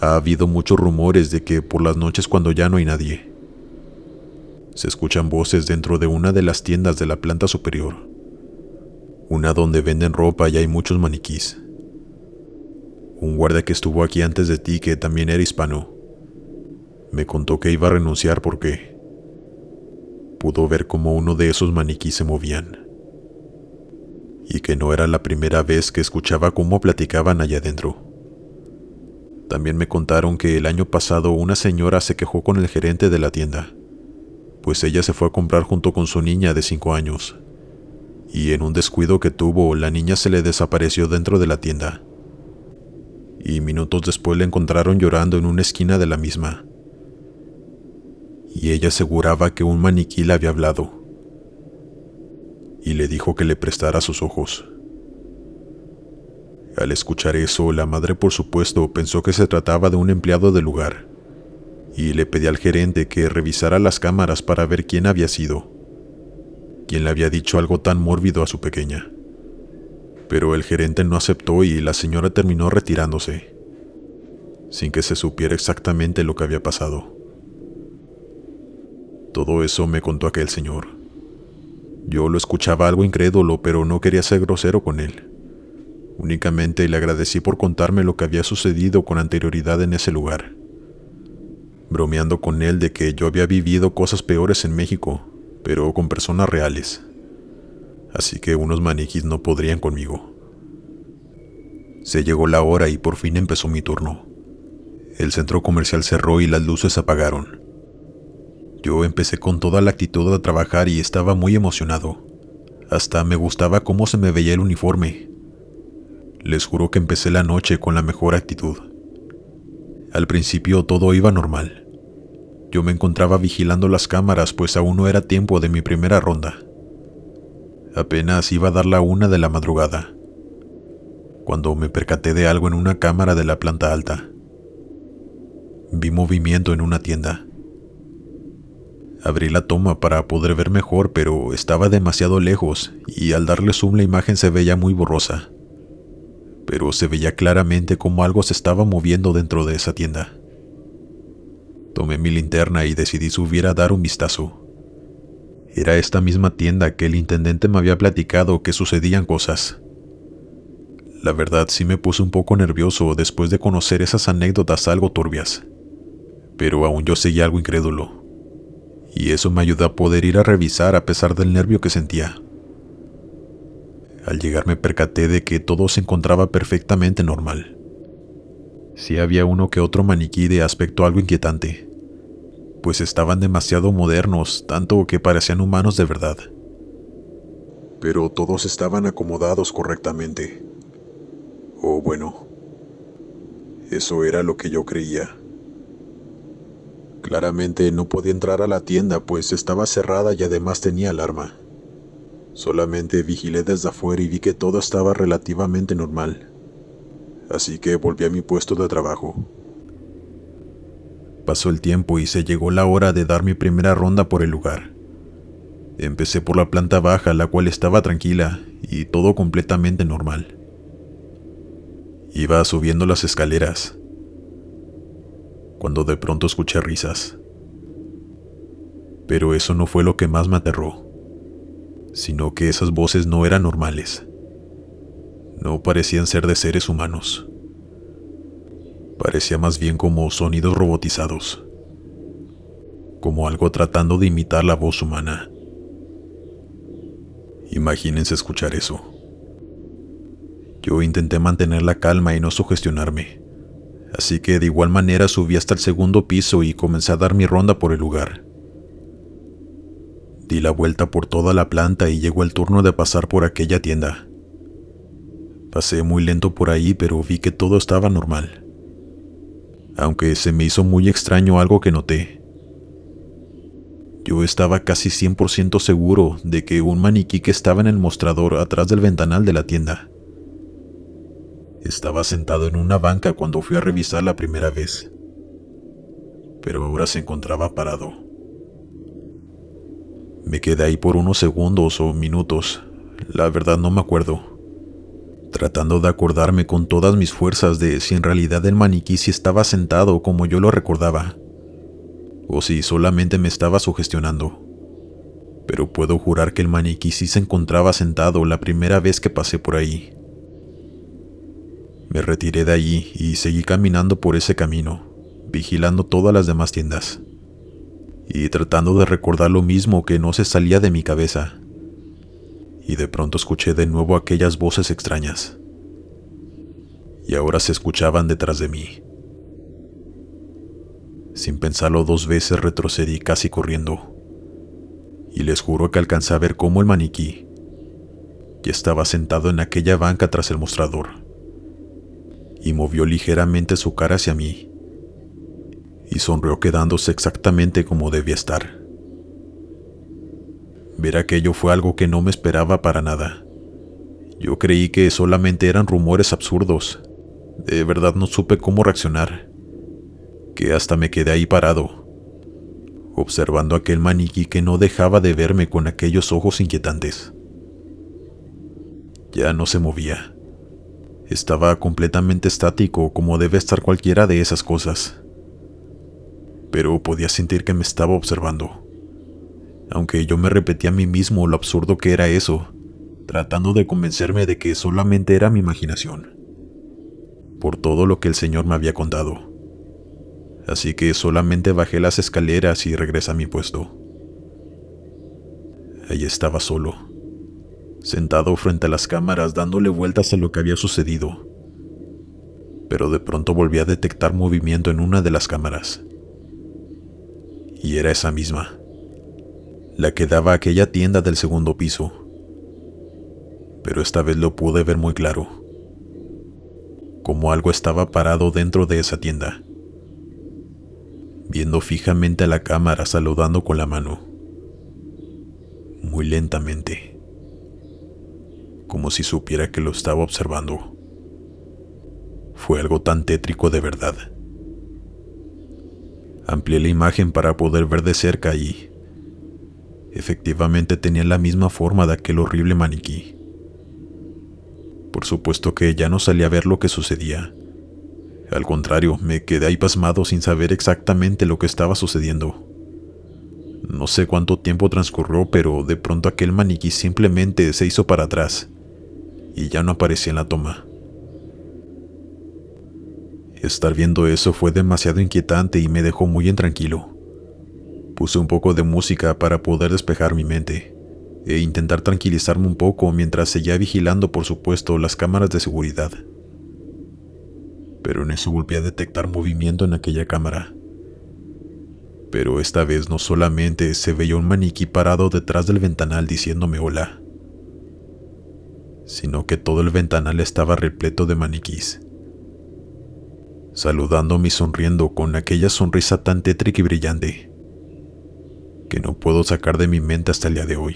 Ha habido muchos rumores de que por las noches, cuando ya no hay nadie, se escuchan voces dentro de una de las tiendas de la planta superior, una donde venden ropa y hay muchos maniquís. Un guardia que estuvo aquí antes de ti, que también era hispano, me contó que iba a renunciar porque pudo ver cómo uno de esos maniquís se movían, y que no era la primera vez que escuchaba cómo platicaban allá adentro. También me contaron que el año pasado una señora se quejó con el gerente de la tienda, pues ella se fue a comprar junto con su niña de 5 años, y en un descuido que tuvo, la niña se le desapareció dentro de la tienda, y minutos después la encontraron llorando en una esquina de la misma, y ella aseguraba que un maniquí le había hablado, y le dijo que le prestara sus ojos. Al escuchar eso, la madre, por supuesto, pensó que se trataba de un empleado del lugar, y le pedí al gerente que revisara las cámaras para ver quién había sido, quién le había dicho algo tan mórbido a su pequeña. Pero el gerente no aceptó y la señora terminó retirándose, sin que se supiera exactamente lo que había pasado. Todo eso me contó aquel señor. Yo lo escuchaba algo incrédulo, pero no quería ser grosero con él. Únicamente le agradecí por contarme lo que había sucedido con anterioridad en ese lugar, bromeando con él de que yo había vivido cosas peores en México, pero con personas reales. Así que unos maniquís no podrían conmigo. Se llegó la hora y por fin empezó mi turno. El centro comercial cerró y las luces se apagaron. Yo empecé con toda la actitud a trabajar y estaba muy emocionado. Hasta me gustaba cómo se me veía el uniforme. Les juro que empecé la noche con la mejor actitud. Al principio todo iba normal. Yo me encontraba vigilando las cámaras, pues aún no era tiempo de mi primera ronda. Apenas iba a dar la 1 de la madrugada, cuando me percaté de algo en una cámara de la planta alta. Vi movimiento en una tienda. Abrí la toma para poder ver mejor, pero estaba demasiado lejos y al darle zoom la imagen se veía muy borrosa. Pero se veía claramente como algo se estaba moviendo dentro de esa tienda. Tomé mi linterna y decidí subir a dar un vistazo. Era esta misma tienda que el intendente me había platicado que sucedían cosas. La verdad sí me puse un poco nervioso después de conocer esas anécdotas algo turbias, pero aún yo seguía algo incrédulo, y eso me ayudó a poder ir a revisar a pesar del nervio que sentía. Al llegar me percaté de que todo se encontraba perfectamente normal. Sí había uno que otro maniquí de aspecto algo inquietante, pues estaban demasiado modernos, tanto que parecían humanos de verdad. Pero todos estaban acomodados correctamente. O bueno, eso era lo que yo creía. Claramente no podía entrar a la tienda, pues estaba cerrada y además tenía alarma. Solamente vigilé desde afuera y vi que todo estaba relativamente normal. Así que volví a mi puesto de trabajo. Pasó el tiempo y se llegó la hora de dar mi primera ronda por el lugar. Empecé por la planta baja, la cual estaba tranquila y todo completamente normal. Iba subiendo las escaleras, cuando de pronto escuché risas. Pero eso no fue lo que más me aterró, sino que esas voces no eran normales. No parecían ser de seres humanos. Parecía más bien como sonidos robotizados, como algo tratando de imitar la voz humana. Imagínense escuchar eso. Yo intenté mantener la calma y no sugestionarme, así que de igual manera subí hasta el segundo piso y comencé a dar mi ronda por el lugar. Di la vuelta por toda la planta y llegó el turno de pasar por aquella tienda. Pasé muy lento por ahí, pero vi que todo estaba normal. Aunque se me hizo muy extraño algo que noté. Yo estaba casi 100% seguro de que un maniquí que estaba en el mostrador atrás del ventanal de la tienda estaba sentado en una banca cuando fui a revisar la primera vez, pero ahora se encontraba parado. Me quedé ahí por unos segundos o minutos, la verdad no me acuerdo, tratando de acordarme con todas mis fuerzas de si en realidad el maniquí sí estaba sentado como yo lo recordaba, o si solamente me estaba sugestionando. Pero puedo jurar que el maniquí sí se encontraba sentado la primera vez que pasé por ahí. Me retiré de allí y seguí caminando por ese camino, vigilando todas las demás tiendas, y tratando de recordar lo mismo que no se salía de mi cabeza. Y de pronto escuché de nuevo aquellas voces extrañas, y ahora se escuchaban detrás de mí. Sin pensarlo 2 veces retrocedí casi corriendo, y les juro que alcancé a ver cómo el maniquí ya estaba sentado en aquella banca tras el mostrador, y movió ligeramente su cara hacia mí, y sonrió quedándose exactamente como debía estar. Ver aquello fue algo que no me esperaba para nada. Yo creí que solamente eran rumores absurdos. De verdad no supe cómo reaccionar, que hasta me quedé ahí parado, observando aquel maniquí que no dejaba de verme con aquellos ojos inquietantes. Ya no se movía. Estaba completamente estático, como debe estar cualquiera de esas cosas. Pero podía sentir que me estaba observando, aunque yo me repetía a mí mismo lo absurdo que era eso, tratando de convencerme de que solamente era mi imaginación, por todo lo que el señor me había contado. Así que solamente bajé las escaleras y regresé a mi puesto. Allí estaba solo, sentado frente a las cámaras dándole vueltas a lo que había sucedido. pero de pronto volví a detectar movimiento en una de las cámaras. Y era esa misma, la que daba a aquella tienda del segundo piso. Pero esta vez lo pude ver muy claro, como algo estaba parado dentro de esa tienda, viendo fijamente a la cámara, saludando con la mano, muy lentamente, como si supiera que lo estaba observando. Fue algo tan tétrico de verdad. Amplié la imagen para poder ver de cerca y efectivamente tenía la misma forma de aquel horrible maniquí. Por supuesto que ya no salí a ver lo que sucedía. Al contrario, me quedé ahí pasmado sin saber exactamente lo que estaba sucediendo. No sé cuánto tiempo transcurrió, pero de pronto aquel maniquí simplemente se hizo para atrás y ya no aparecía en la toma. Estar viendo eso fue demasiado inquietante y me dejó muy intranquilo. Puse un poco de música para poder despejar mi mente e intentar tranquilizarme un poco mientras seguía vigilando, por supuesto, las cámaras de seguridad. Pero en eso volví a detectar movimiento en aquella cámara. Pero esta vez no solamente se veía un maniquí parado detrás del ventanal diciéndome hola, sino que todo el ventanal estaba repleto de maniquís, saludándome y sonriendo con aquella sonrisa tan tétrica y brillante que no puedo sacar de mi mente hasta el día de hoy.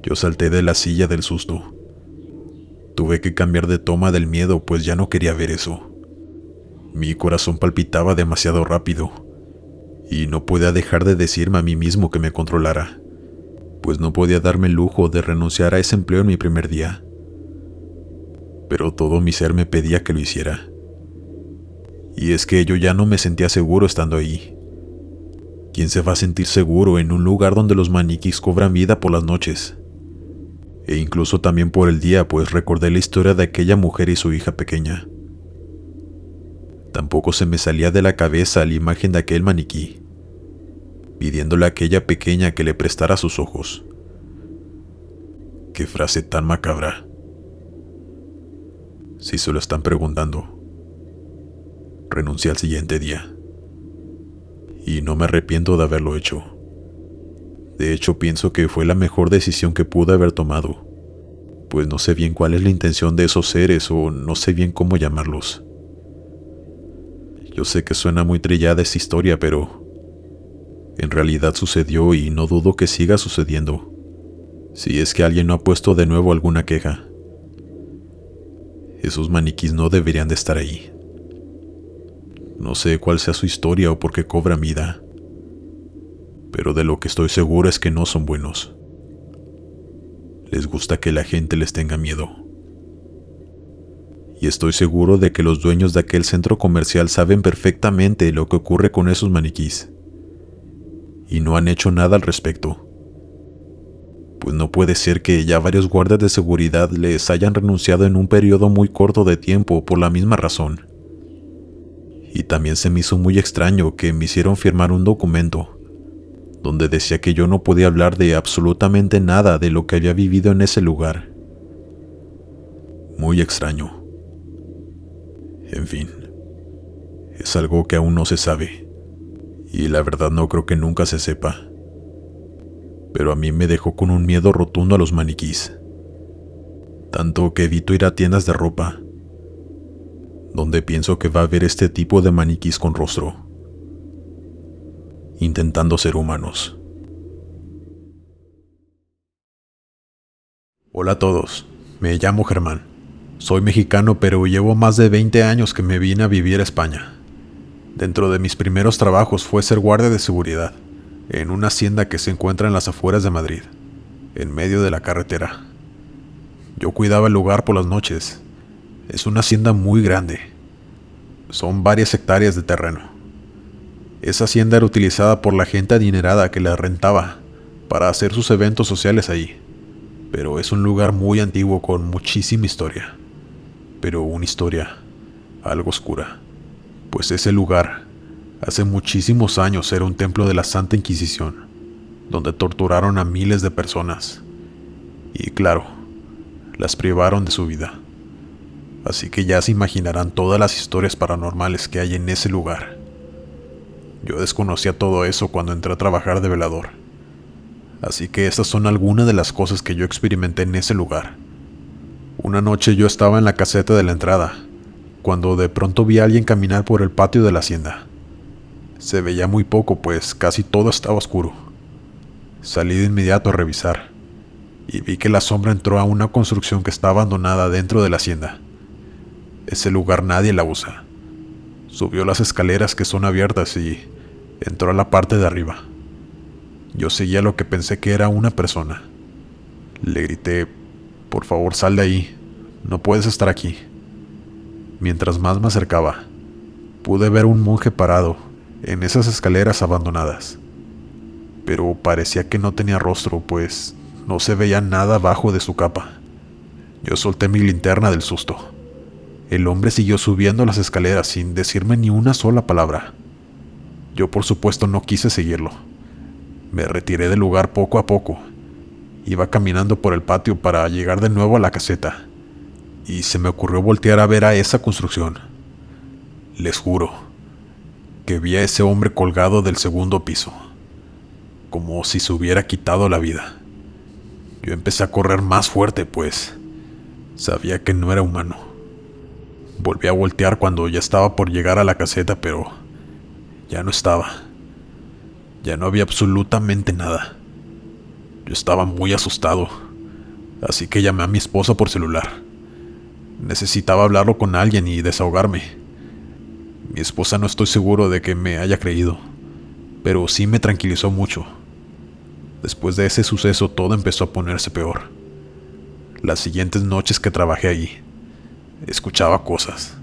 Yo salté de la silla del susto. Tuve que cambiar de toma del miedo, pues ya no quería ver eso. Mi corazón palpitaba demasiado rápido y no podía dejar de decirme a mí mismo que me controlara, pues no podía darme el lujo de renunciar a ese empleo en mi primer día. Pero todo mi ser me pedía que lo hiciera. Y es que yo ya no me sentía seguro estando ahí. ¿Quién se va a sentir seguro en un lugar donde los maniquís cobran vida por las noches? E incluso también por el día, pues recordé la historia de aquella mujer y su hija pequeña. Tampoco se me salía de la cabeza la imagen de aquel maniquí, pidiéndole a aquella pequeña que le prestara sus ojos. ¡Qué frase tan macabra! Si se lo están preguntando, renuncié al siguiente día. Y no me arrepiento de haberlo hecho. De hecho, pienso que fue la mejor decisión que pude haber tomado, pues no sé bien cuál es la intención de esos seres o no sé bien cómo llamarlos. Yo sé que suena muy trillada esta historia, pero en realidad sucedió y no dudo que siga sucediendo, si es que alguien no ha puesto de nuevo alguna queja. Esos maniquís no deberían de estar ahí. No sé cuál sea su historia o por qué cobran vida, pero de lo que estoy seguro es que no son buenos. Les gusta que la gente les tenga miedo. Y estoy seguro de que los dueños de aquel centro comercial saben perfectamente lo que ocurre con esos maniquís, y no han hecho nada al respecto. Pues no puede ser que ya varios guardias de seguridad les hayan renunciado en un periodo muy corto de tiempo por la misma razón. Y también se me hizo muy extraño que me hicieron firmar un documento donde decía que yo no podía hablar de absolutamente nada de lo que había vivido en ese lugar. Muy extraño. En fin, es algo que aún no se sabe, y la verdad no creo que nunca se sepa. Pero a mí me dejó con un miedo rotundo a los maniquís, tanto que evito ir a tiendas de ropa donde pienso que va a haber este tipo de maniquís con rostro, intentando ser humanos. Hola a todos, me llamo Germán. Soy mexicano, pero llevo más de 20 años que me vine a vivir a España. Dentro de mis primeros trabajos fue ser guardia de seguridad, en una hacienda que se encuentra en las afueras de Madrid, en medio de la carretera. Yo cuidaba el lugar por las noches. Es una hacienda muy grande. Son varias hectáreas de terreno. Esa hacienda era utilizada por la gente adinerada que la rentaba para hacer sus eventos sociales ahí. Pero es un lugar muy antiguo con muchísima historia. Pero una historia algo oscura. Pues ese lugar, hace muchísimos años, era un templo de la Santa Inquisición, donde torturaron a miles de personas. Y claro, las privaron de su vida. así que ya se imaginarán todas las historias paranormales que hay en ese lugar. Yo desconocía todo eso cuando entré a trabajar de velador, así que estas son algunas de las cosas que yo experimenté en ese lugar. Una noche yo estaba en la caseta de la entrada, cuando de pronto vi a alguien caminar por el patio de la hacienda. Se veía muy poco, pues casi todo estaba oscuro. Salí de inmediato a revisar, y vi que la sombra entró a una construcción que está abandonada dentro de la hacienda. Ese lugar nadie la usa. Subió las escaleras que son abiertas y entró a la parte de arriba. Yo seguía lo que pensé que era una persona. Le grité: por favor, sal de ahí, no puedes estar aquí. Mientras más me acercaba, pude ver un monje parado en esas escaleras abandonadas, pero parecía que no tenía rostro, pues no se veía nada abajo de su capa. Yo solté mi linterna del susto. El hombre siguió subiendo las escaleras sin decirme ni una sola palabra. Yo por supuesto no quise seguirlo. Me retiré del lugar poco a poco. Iba caminando por el patio para llegar de nuevo a la caseta, y se me ocurrió voltear a ver a esa construcción. Les juro que vi a ese hombre colgado del segundo piso, como si se hubiera quitado la vida. Yo empecé a correr más fuerte, pues sabía que no era humano. Volví a voltear cuando ya estaba por llegar a la caseta, pero ya no estaba. Ya no había absolutamente nada. Yo estaba muy asustado, así que llamé a mi esposa por celular. Necesitaba hablarlo con alguien y desahogarme. Mi esposa no estoy seguro de que me haya creído, pero sí me tranquilizó mucho. Después de ese suceso todo empezó a ponerse peor. Las siguientes noches que trabajé allí, escuchaba cosas,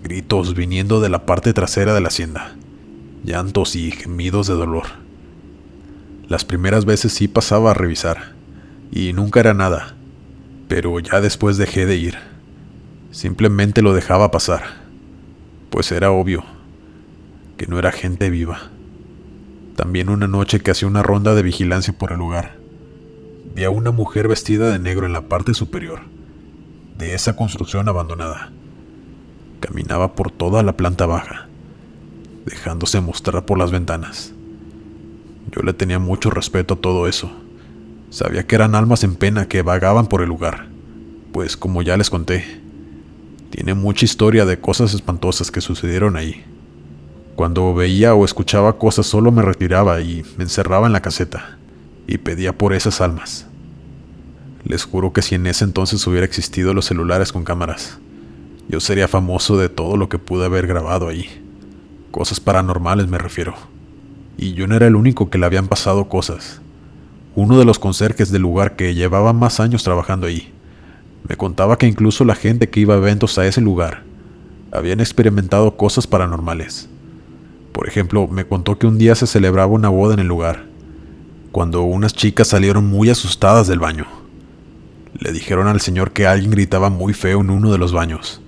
gritos viniendo de la parte trasera de la hacienda, llantos y gemidos de dolor. Las primeras veces sí pasaba a revisar, y nunca era nada, pero ya después dejé de ir. Simplemente lo dejaba pasar, pues era obvio que no era gente viva. También una noche que hacía una ronda de vigilancia por el lugar, vi a una mujer vestida de negro en la parte superior de esa construcción abandonada. Caminaba por toda la planta baja, dejándose mostrar por las ventanas. Yo le tenía mucho respeto a todo eso. Sabía que eran almas en pena que vagaban por el lugar, pues como ya les conté, tiene mucha historia de cosas espantosas que sucedieron ahí. Cuando veía o escuchaba cosas solo me retiraba y me encerraba en la caseta y pedía por esas almas. Les juro que si en ese entonces hubiera existido los celulares con cámaras, yo sería famoso de todo lo que pude haber grabado ahí. Cosas paranormales me refiero. Y yo no era el único que le habían pasado cosas. Uno de los conserjes del lugar, que llevaba más años trabajando ahí, me contaba que incluso la gente que iba a eventos a ese lugar habían experimentado cosas paranormales. Por ejemplo, me contó que un día se celebraba una boda en el lugar, cuando unas chicas salieron muy asustadas del baño. Le dijeron al señor que alguien gritaba muy feo en uno de los baños,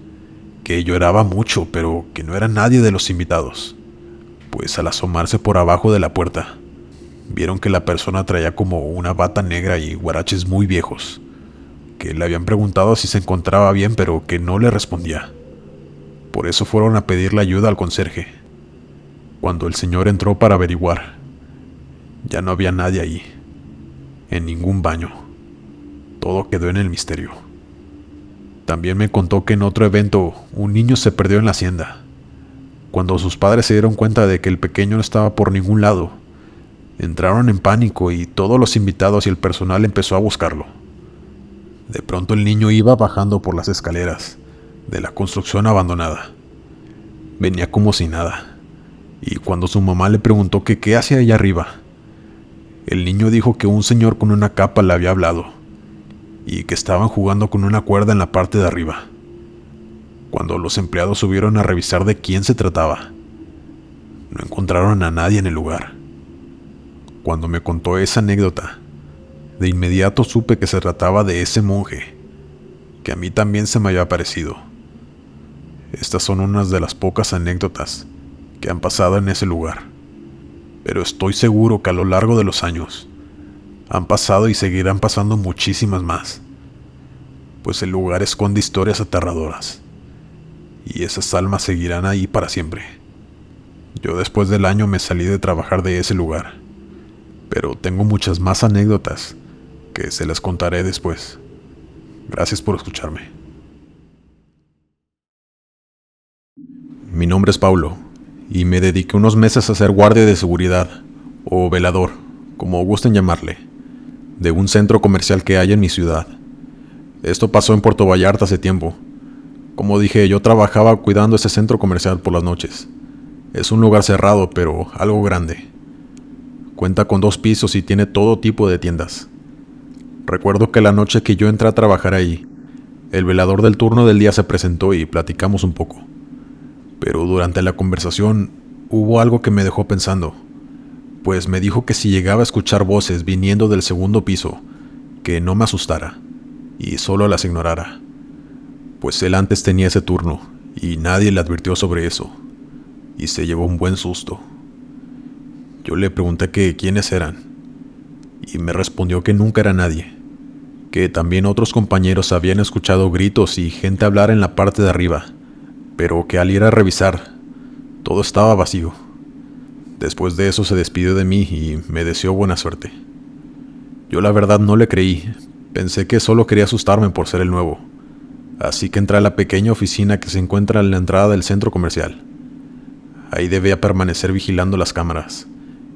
que lloraba mucho, pero que no era nadie de los invitados, pues al asomarse por abajo de la puerta, vieron que la persona traía como una bata negra y huaraches muy viejos, que le habían preguntado si se encontraba bien, pero que no le respondía. Por eso fueron a pedirle ayuda al conserje. Cuando el señor entró para averiguar, ya no había nadie ahí, en ningún baño. Todo quedó en el misterio. También me contó que en otro evento un niño se perdió en la hacienda. Cuando sus padres se dieron cuenta de que el pequeño no estaba por ningún lado, entraron en pánico y todos los invitados y el personal empezó a buscarlo. De pronto el niño iba bajando por las escaleras de la construcción abandonada. Venía como si nada, y cuando su mamá le preguntó que qué hacía allá arriba, el niño dijo que un señor con una capa le había hablado, y que estaban jugando con una cuerda en la parte de arriba. Cuando los empleados subieron a revisar de quién se trataba, no encontraron a nadie en el lugar. Cuando me contó esa anécdota, de inmediato supe que se trataba de ese monje, que a mí también se me había parecido. Estas son unas de las pocas anécdotas que han pasado en ese lugar, pero estoy seguro que a lo largo de los años han pasado y seguirán pasando muchísimas más. pues el lugar esconde historias aterradoras, y esas almas seguirán ahí para siempre. Yo después del año me salí de trabajar de ese lugar, pero tengo muchas más anécdotas que se las contaré después. Gracias por escucharme. Mi nombre es Paulo, y me dediqué unos meses a ser guardia de seguridad, o velador, como gusten llamarle, de un centro comercial que hay en mi ciudad. Esto pasó en Puerto Vallarta hace tiempo. Como dije, yo trabajaba cuidando ese centro comercial por las noches. Es un lugar cerrado, pero algo grande. Cuenta con 2 pisos y tiene todo tipo de tiendas. Recuerdo que la noche que yo entré a trabajar ahí, el velador del turno del día se presentó y platicamos un poco. Pero durante la conversación hubo algo que me dejó pensando, pues me dijo que si llegaba a escuchar voces viniendo del segundo piso, que no me asustara y solo las ignorara, pues él antes tenía ese turno y nadie le advirtió sobre eso, y se llevó un buen susto. Yo le pregunté que quiénes eran, y me respondió que nunca era nadie, que también otros compañeros habían escuchado gritos y gente hablar en la parte de arriba, pero que al ir a revisar, todo estaba vacío. Después de eso se despidió de mí y me deseó buena suerte. Yo la verdad no le creí, pensé que solo quería asustarme por ser el nuevo, así que entré a la pequeña oficina que se encuentra en la entrada del centro comercial. Ahí debía permanecer vigilando las cámaras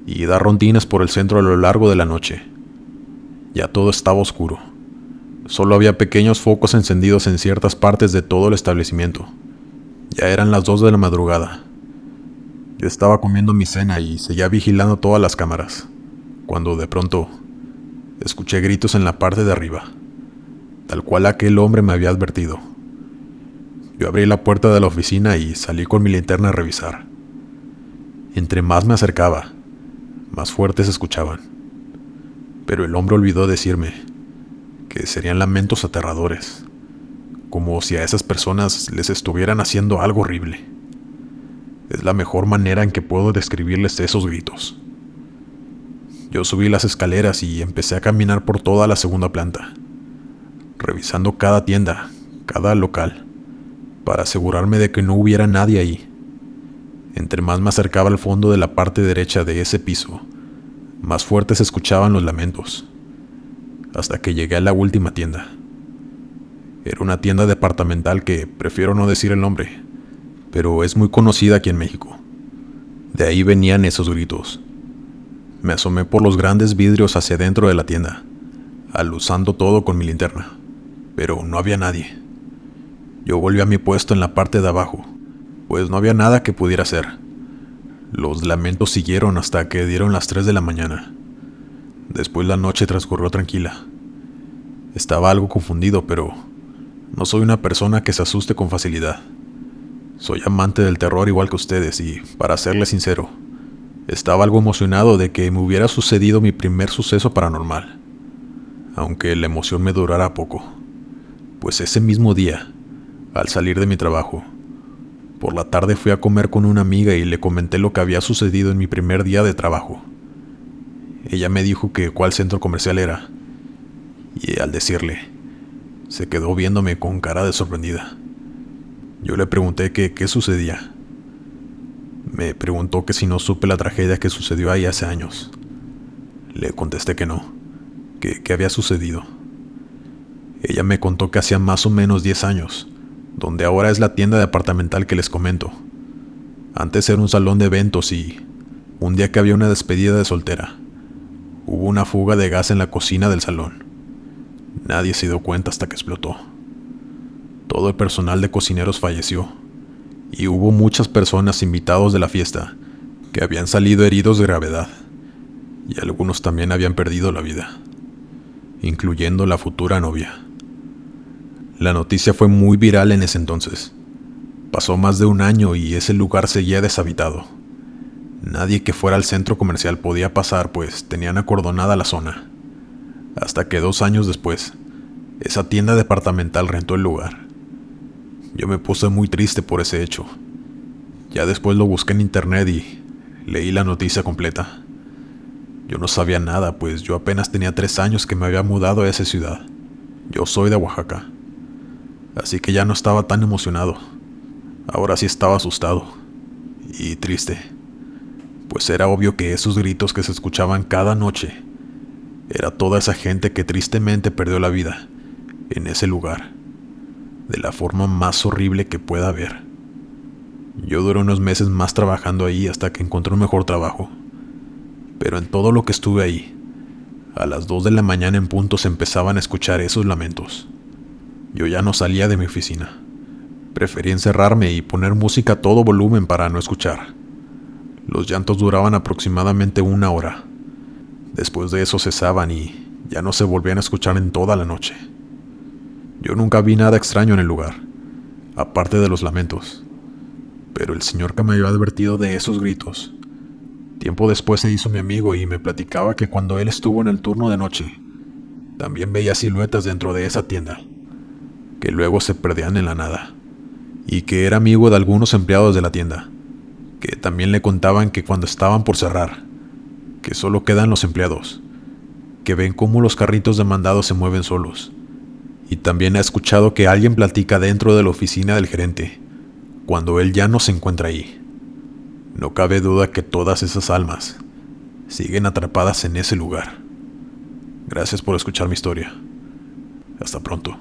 y dar rondines por el centro a lo largo de la noche. Ya todo estaba oscuro. Solo había pequeños focos encendidos en ciertas partes de todo el establecimiento. Ya eran las 2 de la madrugada. Yo estaba comiendo mi cena y seguía vigilando todas las cámaras, cuando de pronto escuché gritos en la parte de arriba, tal cual aquel hombre me había advertido. Yo abrí la puerta de la oficina y salí con mi linterna a revisar. Entre más me acercaba, más fuertes se escuchaban. Pero el hombre olvidó decirme que serían lamentos aterradores, como si a esas personas les estuvieran haciendo algo horrible. Es la mejor manera en que puedo describirles esos gritos. Yo subí las escaleras y empecé a caminar por toda la segunda planta, revisando cada tienda, cada local, para asegurarme de que no hubiera nadie ahí. Entre más me acercaba al fondo de la parte derecha de ese piso, más fuertes se escuchaban los lamentos, hasta que llegué a la última tienda. Era una tienda departamental que prefiero no decir el nombre, pero es muy conocida aquí en México. De ahí venían esos gritos. Me asomé por los grandes vidrios hacia dentro de la tienda, aluzando todo con mi linterna, pero no había nadie. Yo volví a mi puesto en la parte de abajo, pues no había nada que pudiera hacer. Los lamentos siguieron hasta que dieron las 3 de la mañana. Después la noche transcurrió tranquila. Estaba algo confundido, pero no soy una persona que se asuste con facilidad. Soy amante del terror igual que ustedes y, para serles sincero, estaba algo emocionado de que me hubiera sucedido mi primer suceso paranormal, aunque la emoción me durara poco, pues ese mismo día, al salir de mi trabajo, por la tarde fui a comer con una amiga y le comenté lo que había sucedido en mi primer día de trabajo. Ella me dijo que cuál centro comercial era, y al decirle, se quedó viéndome con cara de sorprendida. Yo le pregunté que qué sucedía. Me preguntó que si no supe la tragedia que sucedió ahí hace años. Le contesté que no, que había sucedido. Ella me contó que hacía más o menos 10 años, donde ahora es la tienda departamental que les comento. Antes era un salón de eventos y, un día que había una despedida de soltera, hubo una fuga de gas en la cocina del salón. Nadie se dio cuenta hasta que explotó. Todo el personal de cocineros falleció, y hubo muchas personas invitados de la fiesta que habían salido heridos de gravedad, y algunos también habían perdido la vida, incluyendo la futura novia. La noticia fue muy viral en ese entonces. Pasó más de un año y ese lugar seguía deshabitado. Nadie que fuera al centro comercial podía pasar, pues tenían acordonada la zona. Hasta que 2 años después, esa tienda departamental rentó el lugar. Yo me puse muy triste por ese hecho. Ya después lo busqué en internet y leí la noticia completa. Yo no sabía nada, pues yo apenas tenía 3 años que me había mudado a esa ciudad. Yo soy de Oaxaca. Así que ya no estaba tan emocionado. Ahora sí estaba asustado y triste, pues era obvio que esos gritos que se escuchaban cada noche era toda esa gente que tristemente perdió la vida en ese lugar, de la forma más horrible que pueda haber. Yo duré unos meses más trabajando ahí hasta que encontré un mejor trabajo, pero en todo lo que estuve ahí, a las 2 de la mañana en punto se empezaban a escuchar esos lamentos. Yo ya no salía de mi oficina. Preferí encerrarme y poner música a todo volumen para no escuchar. Los llantos duraban aproximadamente 1 hora. Después de eso cesaban y ya no se volvían a escuchar en toda la noche. Yo nunca vi nada extraño en el lugar, aparte de los lamentos. Pero el señor que me había advertido de esos gritos, tiempo después se hizo mi amigo y me platicaba que cuando él estuvo en el turno de noche, también veía siluetas dentro de esa tienda, que luego se perdían en la nada. Y que era amigo de algunos empleados de la tienda, que también le contaban que cuando estaban por cerrar, que solo quedan los empleados, que ven cómo los carritos de mandado se mueven solos. Y también ha escuchado que alguien platica dentro de la oficina del gerente, cuando él ya no se encuentra ahí. No cabe duda que todas esas almas siguen atrapadas en ese lugar. Gracias por escuchar mi historia. Hasta pronto.